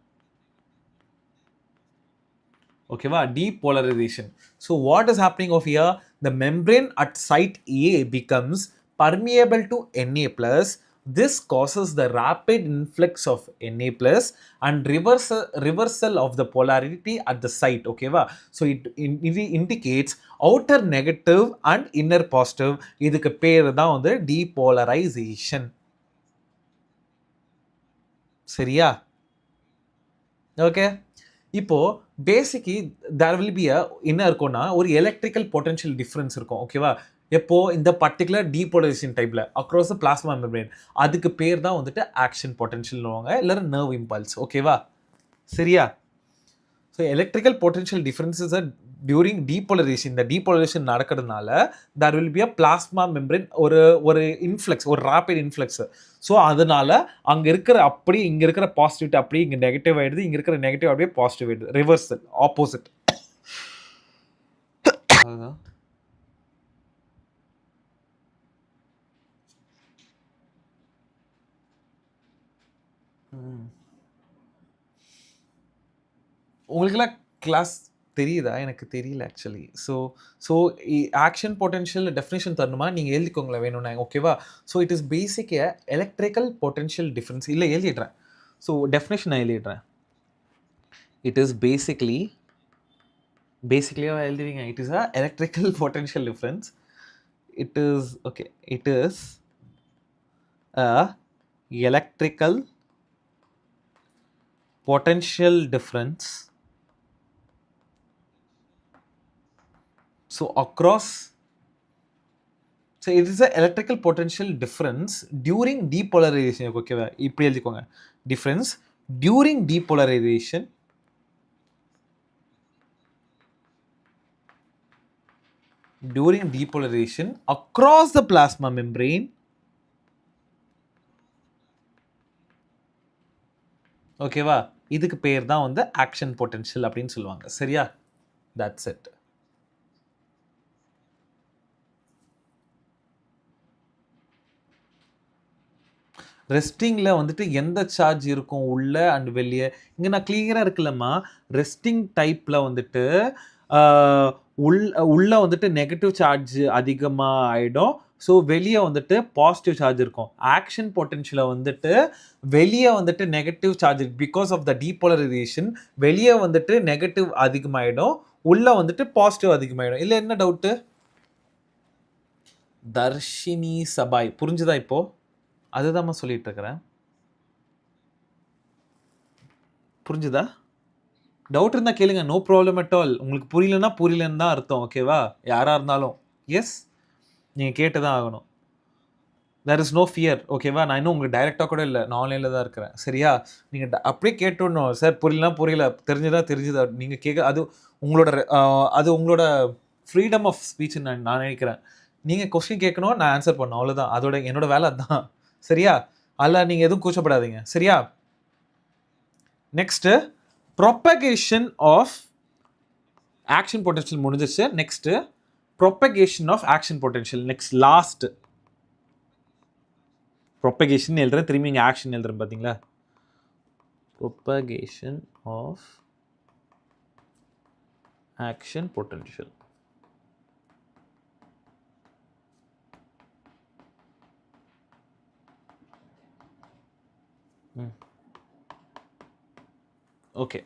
ஓகேவா? Depolarization. So what is happening over here? The membrane at site A becomes permeable to Na+. This causes the rapid influx of Na+ and reversal of the polarity at the site. ஓகேவா? So it indicates outer negative and inner positive. இதுக்கு பேர் தான் வந்து depolarization. சரியா? Okay, இப்போ basically there will B என்ன இருக்கும்னா ஒரு எலக்ட்ரிக்கல் பொட்டன்ஷியல் டிஃப்ரென்ஸ் இருக்கும். ஓகேவா? எப்போ இந்த பர்டிகுலர் டீபோலரைசேஷன் டைப்ல அக்ராஸ் த பிளாஸ்மா மெம்பரேன், அதுக்கு பேர் தான் வந்துட்டு ஆக்ஷன் பொட்டன்ஷியல்னுவாங்க, இல்லை நர்வ் இம்பல்ஸ். ஓகேவா? சரியா? So electrical potential differences during depolarization, இந்த டீபோலரைசேஷன் நடக்கிறதுனால there will be a plasma membrane, ஒரு இன்ஃப்ளக்ஸ், ஒரு ரேபிட் இன்ஃப்ளக்ஸ். ஸோ அதனால அங்கே இருக்கிற அப்படி இங்கே இருக்கிற பாசிட்டிவிட்டி அப்படியே இங்கே நெகட்டிவ் ஆகிடுது, இங்கே இருக்கிற நெகட்டிவ் அப்படியே பாசிட்டிவ் ஆகிடுது, ரிவர்சல், ஆப்போசிட். அதுதான் உங்களுக்கெல்லாம் கிளாஸ் தெரியுதா? எனக்கு தெரியல actually. So action potential definition தரணுமா? நீங்கள் எழுதிக்கோங்களேன் வேணும்னா. ஓகேவா? So it is basic electrical potential difference. இல்லை எழுதிடுறேன். ஸோ டெஃபினேஷன் நான் எழுதிடுறேன். இட் இஸ் பேசிக்லி எழுதுவீங்க, it is a electrical potential difference. It is okay, it is a electrical potential difference. So it is a electrical potential difference during depolarization. Okay, இப்படி எழுதிக்கோங்க, difference during depolarization across the plasma membrane. ஓகேவா? இதுக்கு பேர் தான் வந்து action potential அப்படின்னு சொல்லுவாங்க. சரியா? That's it. ரெஸ்டிங்கில் வந்துட்டு எந்த சார்ஜ் இருக்கும் உள்ள அண்ட் வெளியே, இங்கே நான் கிளியராக இருக்குல்லம்மா. ரெஸ்டிங் டைப்பில் வந்துட்டு உள்ள வந்துட்டு நெகட்டிவ் சார்ஜ் அதிகமாக ஆகிடும், ஸோ வெளியே வந்துட்டு பாசிட்டிவ் சார்ஜ் இருக்கும். ஆக்ஷன் பொட்டன்ஷியலை வந்துட்டு வெளியே வந்துட்டு negative charge because of the depolarization வெளியே வந்துட்டு நெகட்டிவ் அதிகமாகிடும், உள்ள வந்துட்டு பாசிட்டிவ் அதிகமாயிடும். இல்லை என்ன டவுட்டு? தர்ஷினி சபாய் புரிஞ்சுதா இப்போ? அதுதான் சொல்லிட்டு இருக்கிறேன். புரிஞ்சுதா? டவுட் இருந்தால் கேளுங்க, நோ ப்ராப்ளம் அட் ஆல். உங்களுக்கு புரியலன்னா புரியலன்னு தான் அர்த்தம், ஓகேவா? யாராக இருந்தாலும் எஸ் நீங்கள் கேட்டு தான் ஆகணும். தேர் இஸ் நோ ஃபியர், ஓகேவா? நான் இன்னும் உங்களுக்கு டைரெக்டாக கூட இல்லை, நான் ஆன்லைனில் தான் இருக்கிறேன், சரியா? நீங்கள் அப்படியே கேட்டுடணும், சார் புரியலனா புரியல, தெரிஞ்சுதா நீங்கள் கேட்க, அது உங்களோட ஃப்ரீடம் ஆஃப் ஸ்பீச்னு நான் நினைக்கிறேன். நீங்கள் கொஸ்டின் கேட்கணும், நான் ஆன்சர் பண்ணணும், அவ்வளோதான். என்னோட வேலை அதுதான், சரியா? அதில் நீங்கள் எதுவும் கூச்சப்படாதீங்க, சரியா? Next propagation of action potential முடிஞ்சிச்சு. Next propagation of action potential. Next last propagation எழுதுறேன், திரும்பி இங்கே ஆக்ஷன் எழுதுறேன், பார்த்தீங்களா? Propagation of action potential. Okay,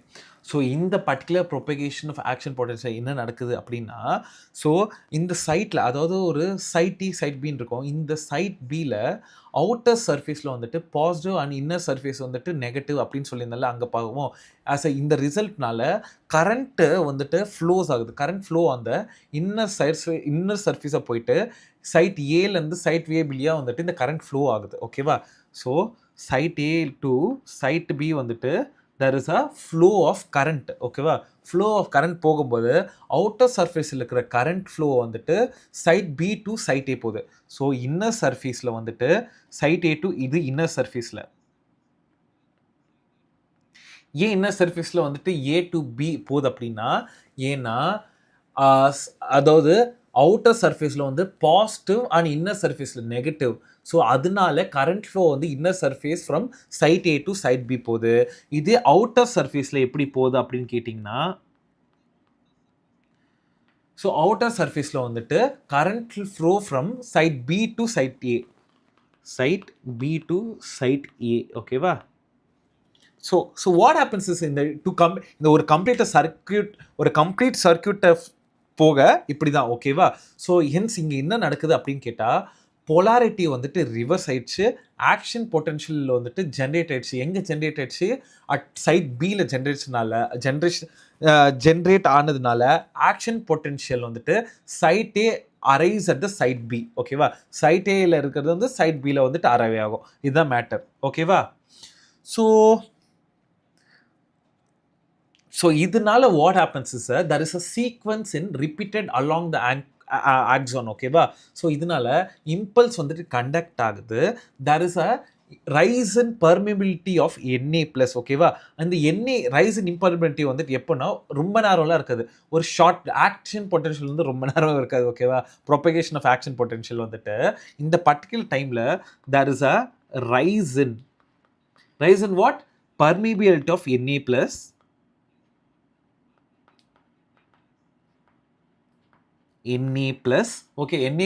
so இந்த particular propagation of action potential என்ன நடக்குது அப்படின்னா, ஸோ இந்த சைட்டில், அதாவது ஒரு சைட் டி சைட் பின்னு இருக்கும். இந்த சைட் பியில் அவுட்டர் சர்ஃபேஸில் வந்துட்டு பாசிட்டிவ் அண்ட் இன்னர் சர்ஃபேஸ் வந்துட்டு நெகட்டிவ் அப்படின்னு சொல்லியிருந்தால அங்கே பார்க்கவும் இந்த ரிசல்ட்னால கரண்ட்டு வந்துட்டு ஃப்ளோஸ் ஆகுது. கரண்ட் ஃப்ளோ அந்த இன்னர் சர்ஃபேஸை போயிட்டு சைட் ஏலேருந்து சைட் ஏ பிலியாக வந்துட்டு இந்த கரண்ட் ஃப்ளோ ஆகுது, ஓகேவா? So side A to side B வந்துட்டு there is a flow of current, ஓகேவா? flow of current போகும்போது அவுட்டர் சர்ஃபேஸில் இருக்கிற கரண்ட் ஃப்ளோ வந்துட்டு சைட் பி டு சைட் ஏ போகுது. ஸோ இன்னர் சர்ஃபேஸில் வந்துட்டு சைட் ஏ டு இது இன்னர் சர்ஃபேஸில். ஏன் இன்னர் சர்ஃபேஸில் வந்துட்டு ஏ டு பி போகுது அப்படின்னா, ஏன்னா அதாவது அவுட்டர் சர்ஃபேஸில் வந்து பாசிட்டிவ் அண்ட் இன்னர் சர்ஃபேஸில் நெகட்டிவ். ஸோ அதனால கரண்ட் ஃப்ளோ வந்து inner surface from side A to side B போகுது. இதே அவுட்டர் சர்ஃபேஸில் எப்படி போகுது அப்படின்னு கேட்டிங்கன்னா, ஸோ அவுட்டர் சர்ஃபேஸில் வந்துட்டு current flow from side B to side A, side B to side A, ஓகேவா? ஸோ வாட் ஹேப்பன்ஸ் இஸ் இந்த ஒரு கம்ப்ளீட் சர்க்கியூட்டை போக இப்படி தான், ஓகேவா? ஸோ ஹென்ஸ் இங்கே என்ன நடக்குது அப்படின்னு கேட்டால், பொலாரிட்டி வந்துட்டு ரிவர்ஸ் ஆயிடுச்சு. ஆக்ஷன் பொட்டன்ஷியல் வந்துட்டு ஜென்ரேட் ஆயிடுச்சு. எங்கே ஜென்ரேட் ஆயிடுச்சு? அட் சைட் பியில் ஜென்ரேட் ஆனதுனால ஆக்ஷன் பொட்டன்ஷியல் வந்துட்டு side A arise at the side B, ஓகேவா? சைட் ஏல இருக்கிறது வந்து சைட் பியில் வந்துட்டு அரைவே ஆகும். இதுதான் மேட்டர், ஓகேவா? ஸோ இதனால what happens is there is a sequence in repeated along the axon, ஓகேவா? ஸோ இதனால இம்பல்ஸ் வந்துட்டு கண்டக்ட் ஆகுது. there is a rise in permeability of NA+, ஓகேவா? அந்த NA ரைஸ் இன் இம்பர்மிபிலிட்டி வந்துட்டு எப்போனா ரொம்ப நேரம்லாம் இருக்காது. ஒரு ஷார்ட் ஆக்ஷன் பொட்டன்ஷியல் வந்து ரொம்ப நேரம் இருக்காது, ஓகேவா? ப்ரொபகேஷன் ஆஃப் ஆக்ஷன் பொட்டன்ஷியல் வந்துட்டு இந்த பர்டிகுலர் டைமில் there is a rise in what? Permeability of NA+, okay, NA+,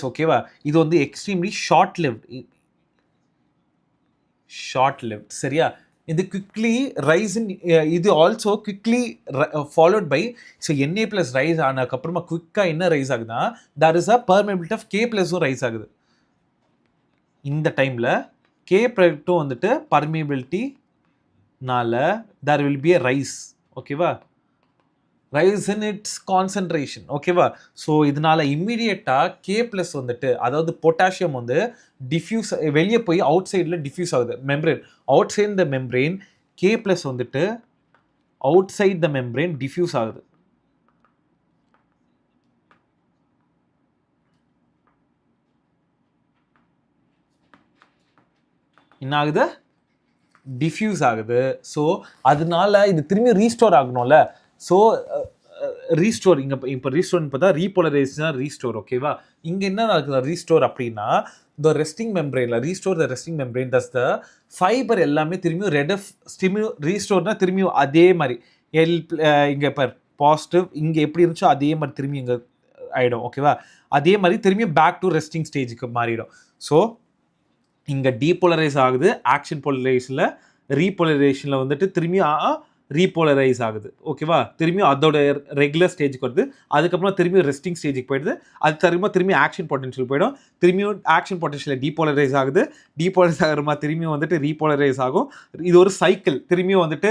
ஓகேவா? இது வந்து எக்ஸ்ட்ரீம்லி ஷார்ட் லிவ்ட், சரியா? இது குவிக்லி ரைஸ் இன், இது also quickly followed by, so NA+ rise ஆனதுக்கப்புறமா குவிக்காக என்ன ரைஸ் ஆகுதுன்னா, there is a permeability of K+ rice ஆகுது. இந்த டைமில் K+ வந்துட்டு பர்மிபிலிட்டினால there will be a rice, ஓகேவா? ரைஸ் இன் இட்ஸ் கான்சன்ட்ரேஷன், ஓகேவா? ஸோ இதனால இம்மீடியட்டாக K+ வந்துட்டு, அதாவது பொட்டாசியம் வந்து டிஃப்யூஸ் வெளியே போய் அவுட் சைடில் டிஃப்யூஸ் ஆகுது. Membrane outside the membrane K+ வந்துட்டு outside the membrane diffuse ஆகுது. என்ன ஆகுது? டிஃப்யூஸ் ஆகுது. ஸோ அதனால இது திரும்பி ரீஸ்டோர் ஆகணும்ல. ஸோ ரீஸ்டோர் இப்போ ரீஸ்டோர்னு பார்த்தா ரீபோலரைசேஷன் ரீஸ்டோர், ஓகேவா? இங்கே என்ன நடக்குது ரீஸ்டோர் அப்படின்னா, த ரெஸ்டிங் மெம்ப்ரெயினில் restore the resting membrane thus the fibre எல்லாமே திரும்பியும் ரீஸ்டோர்னா திரும்பியும் அதே மாதிரி இங்கே இப்போ பாசிட்டிவ் இங்கே எப்படி இருந்துச்சோ அதே மாதிரி திரும்பி இங்கே ஆகிடும், ஓகேவா? அதே மாதிரி திரும்பியும் பேக் டு ரெஸ்டிங் ஸ்டேஜுக்கு மாறிடும். ஸோ இங்கே டீபோலரைஸ் ஆகுது. ஆக்ஷன் போலரைசேஷனில் ரீபோலரைசேஷனில் வந்துட்டு திரும்பியும் ரீபோலரைஸ் ஆகுது ஓகேவா. திரும்பியும் அதோட ரெகுலர் ஸ்டேஜுக்கு வருது. அதுக்கப்புறம் திரும்பியும் ரெஸ்டிங் ஸ்டேஜுக்கு போயிடுது. அது திரும்பி ஆக்ஷன் பொட்டன்ஷியல் போயிடும். திரும்பியும் ஆக்ஷன் பொட்டன்ஷியல் டீபோலரைஸ் ஆகுது. டீபோலரைஸ் ஆகிறமா திரும்பியும் வந்துட்டு ரீபோலரைஸ் ஆகும். இது ஒரு சைக்கிள். திரும்பியும் வந்துட்டு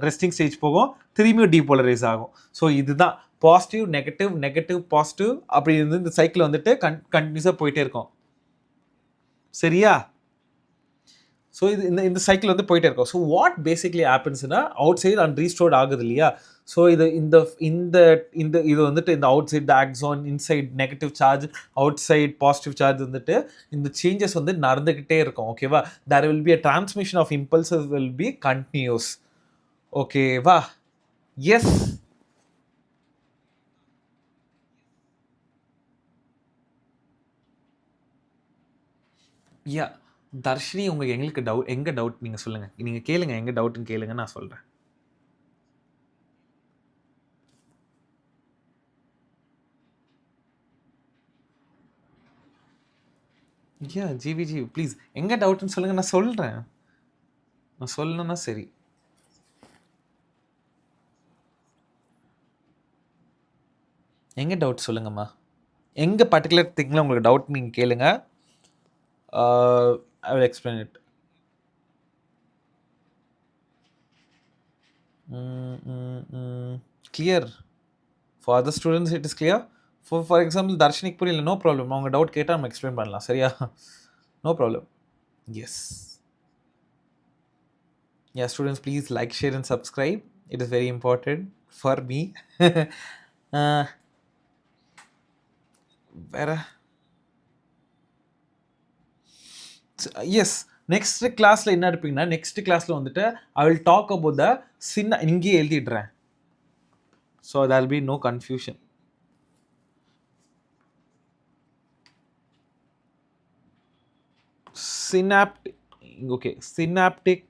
ரெஸ்டிங் ஸ்டேஜ் போகும். திரும்பியும் டீபோலரைஸ் ஆகும். ஸோ இதுதான் பாசிட்டிவ் நெகட்டிவ் நெகட்டிவ் பாசிட்டிவ் அப்படி இருந்து இந்த சைக்கிள் வந்துட்டு கண்டினியூஸாக போயிட்டே இருக்கும். சரியா? ஸோ இது இந்த சைக்கிள் வந்து போயிட்டே இருக்கும். ஸோ வாட் பேசிக்லி ஹேப்பன்ஸ்னா அவுட் சைடு அண்ட் ரீஸ்டோர்ட் ஆகுது இல்லையா. ஸோ இது இது வந்துட்டு இந்த outside axon, inside negative charge, outside positive charge வந்துட்டு இந்த சேஞ்சஸ் வந்து நடந்துக்கிட்டே இருக்கும் ஓகேவா. There will be a transmission of impulses will be continuous ஓகேவா. எஸ் யா தர்ஷினி, உங்களுக்கு எங்கே டவுட் நீங்கள் சொல்லுங்கள். நீங்கள் கேளுங்க, எங்கே டவுட்டுன்னு கேளுங்க, நான் சொல்கிறேன். யா ஜிவிஜி ப்ளீஸ் எங்கே டவுட்டுன்னு சொல்லுங்கள், நான் சொல்கிறேன். நான் சொல்லணும்னா சரி. எங்கே டவுட் சொல்லுங்கம்மா. எங்கே பர்டிகுலர் திங்கில் உங்களுக்கு டவுட் நீங்கள் கேளுங்க. I will explain it. Clear. For other students it is clear. For example, Darshanik புரியல, no problem. அவங்க டவுட் கேட்டால் நம்ம எக்ஸ்பிளைன் பண்ணலாம். சரியா? No problem. Yes. Yeah, students, please like, share and subscribe. It is very important for me. வேற yes next கிளாஸில் என்ன இருப்பீங்கன்னா, நெக்ஸ்ட் கிளாஸில் வந்துட்டு I will talk about the இங்கேயே எழுதிடுறேன். So there will be no confusion. Synaptic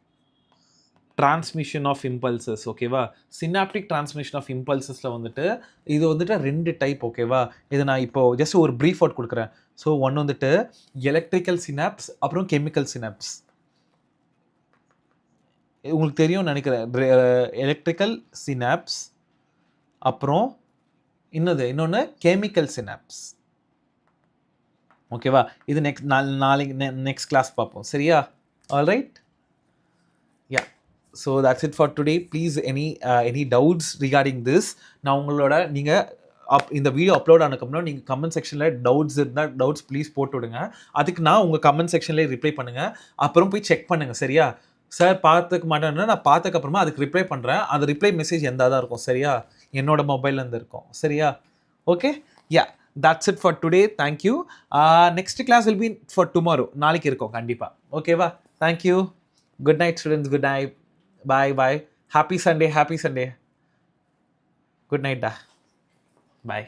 transmission of impulses ஓகேவா. Synaptic transmission of இம்பல்சஸில் வந்துட்டு இது வந்துட்டு 2 டைப் ஓகேவா. இது நான் இப்போ ஜஸ்ட் ஒரு ப்ரீஃப் அவுட் கொடுக்குறேன். ஸோ ஒன்று வந்துட்டு எலக்ட்ரிக்கல் சினாப்ஸ், அப்புறம் கெமிக்கல் சினாப்ஸ். உங்களுக்கு தெரியும்னு நினைக்கிறேன். எலக்ட்ரிக்கல் சினாப்ஸ், அப்புறம் இன்னொன்று கெமிக்கல் சினாப்ஸ் ஓகேவா. இது நாளைக்கு நெக்ஸ்ட் கிளாஸ் பார்ப்போம். சரியா? Alright. Yeah so that's it for today. Please any doubts regarding this, நான் உங்களோட நீங்கள் இந்த வீடியோ அப்லோட் ஆனதுக்கப்புறம் நீங்கள் கமெண்ட் செக்ஷனில் டவுட்ஸ் இருந்தால் டவுட்ஸ் ப்ளீஸ் போட்டு விடுங்க. அதுக்கு நான் உங்கள் கமெண்ட் செக்ஷன்லேயே ரிப்ளை பண்ணுங்கள். அப்புறம் போய் செக் பண்ணுங்கள். சரியா? சார் பார்த்துக்க மாட்டேன்னா நான் பார்த்ததுக்கப்புறமா அதுக்கு ரிப்ளை பண்ணுறேன். அந்த ரிப்ளை மெசேஜ் எந்த தான் இருக்கும். சரியா? என்னோட மொபைல்லேருந்து இருக்கும். சரியா? Okay. Yeah that's it for today. Thank you. Next class will be for tomorrow. நாளைக்கு இருக்கும் கண்டிப்பா. ஓகேவா? Thank you. Good night students. Good night. Bye. Happy Sunday. Good night da. Bye.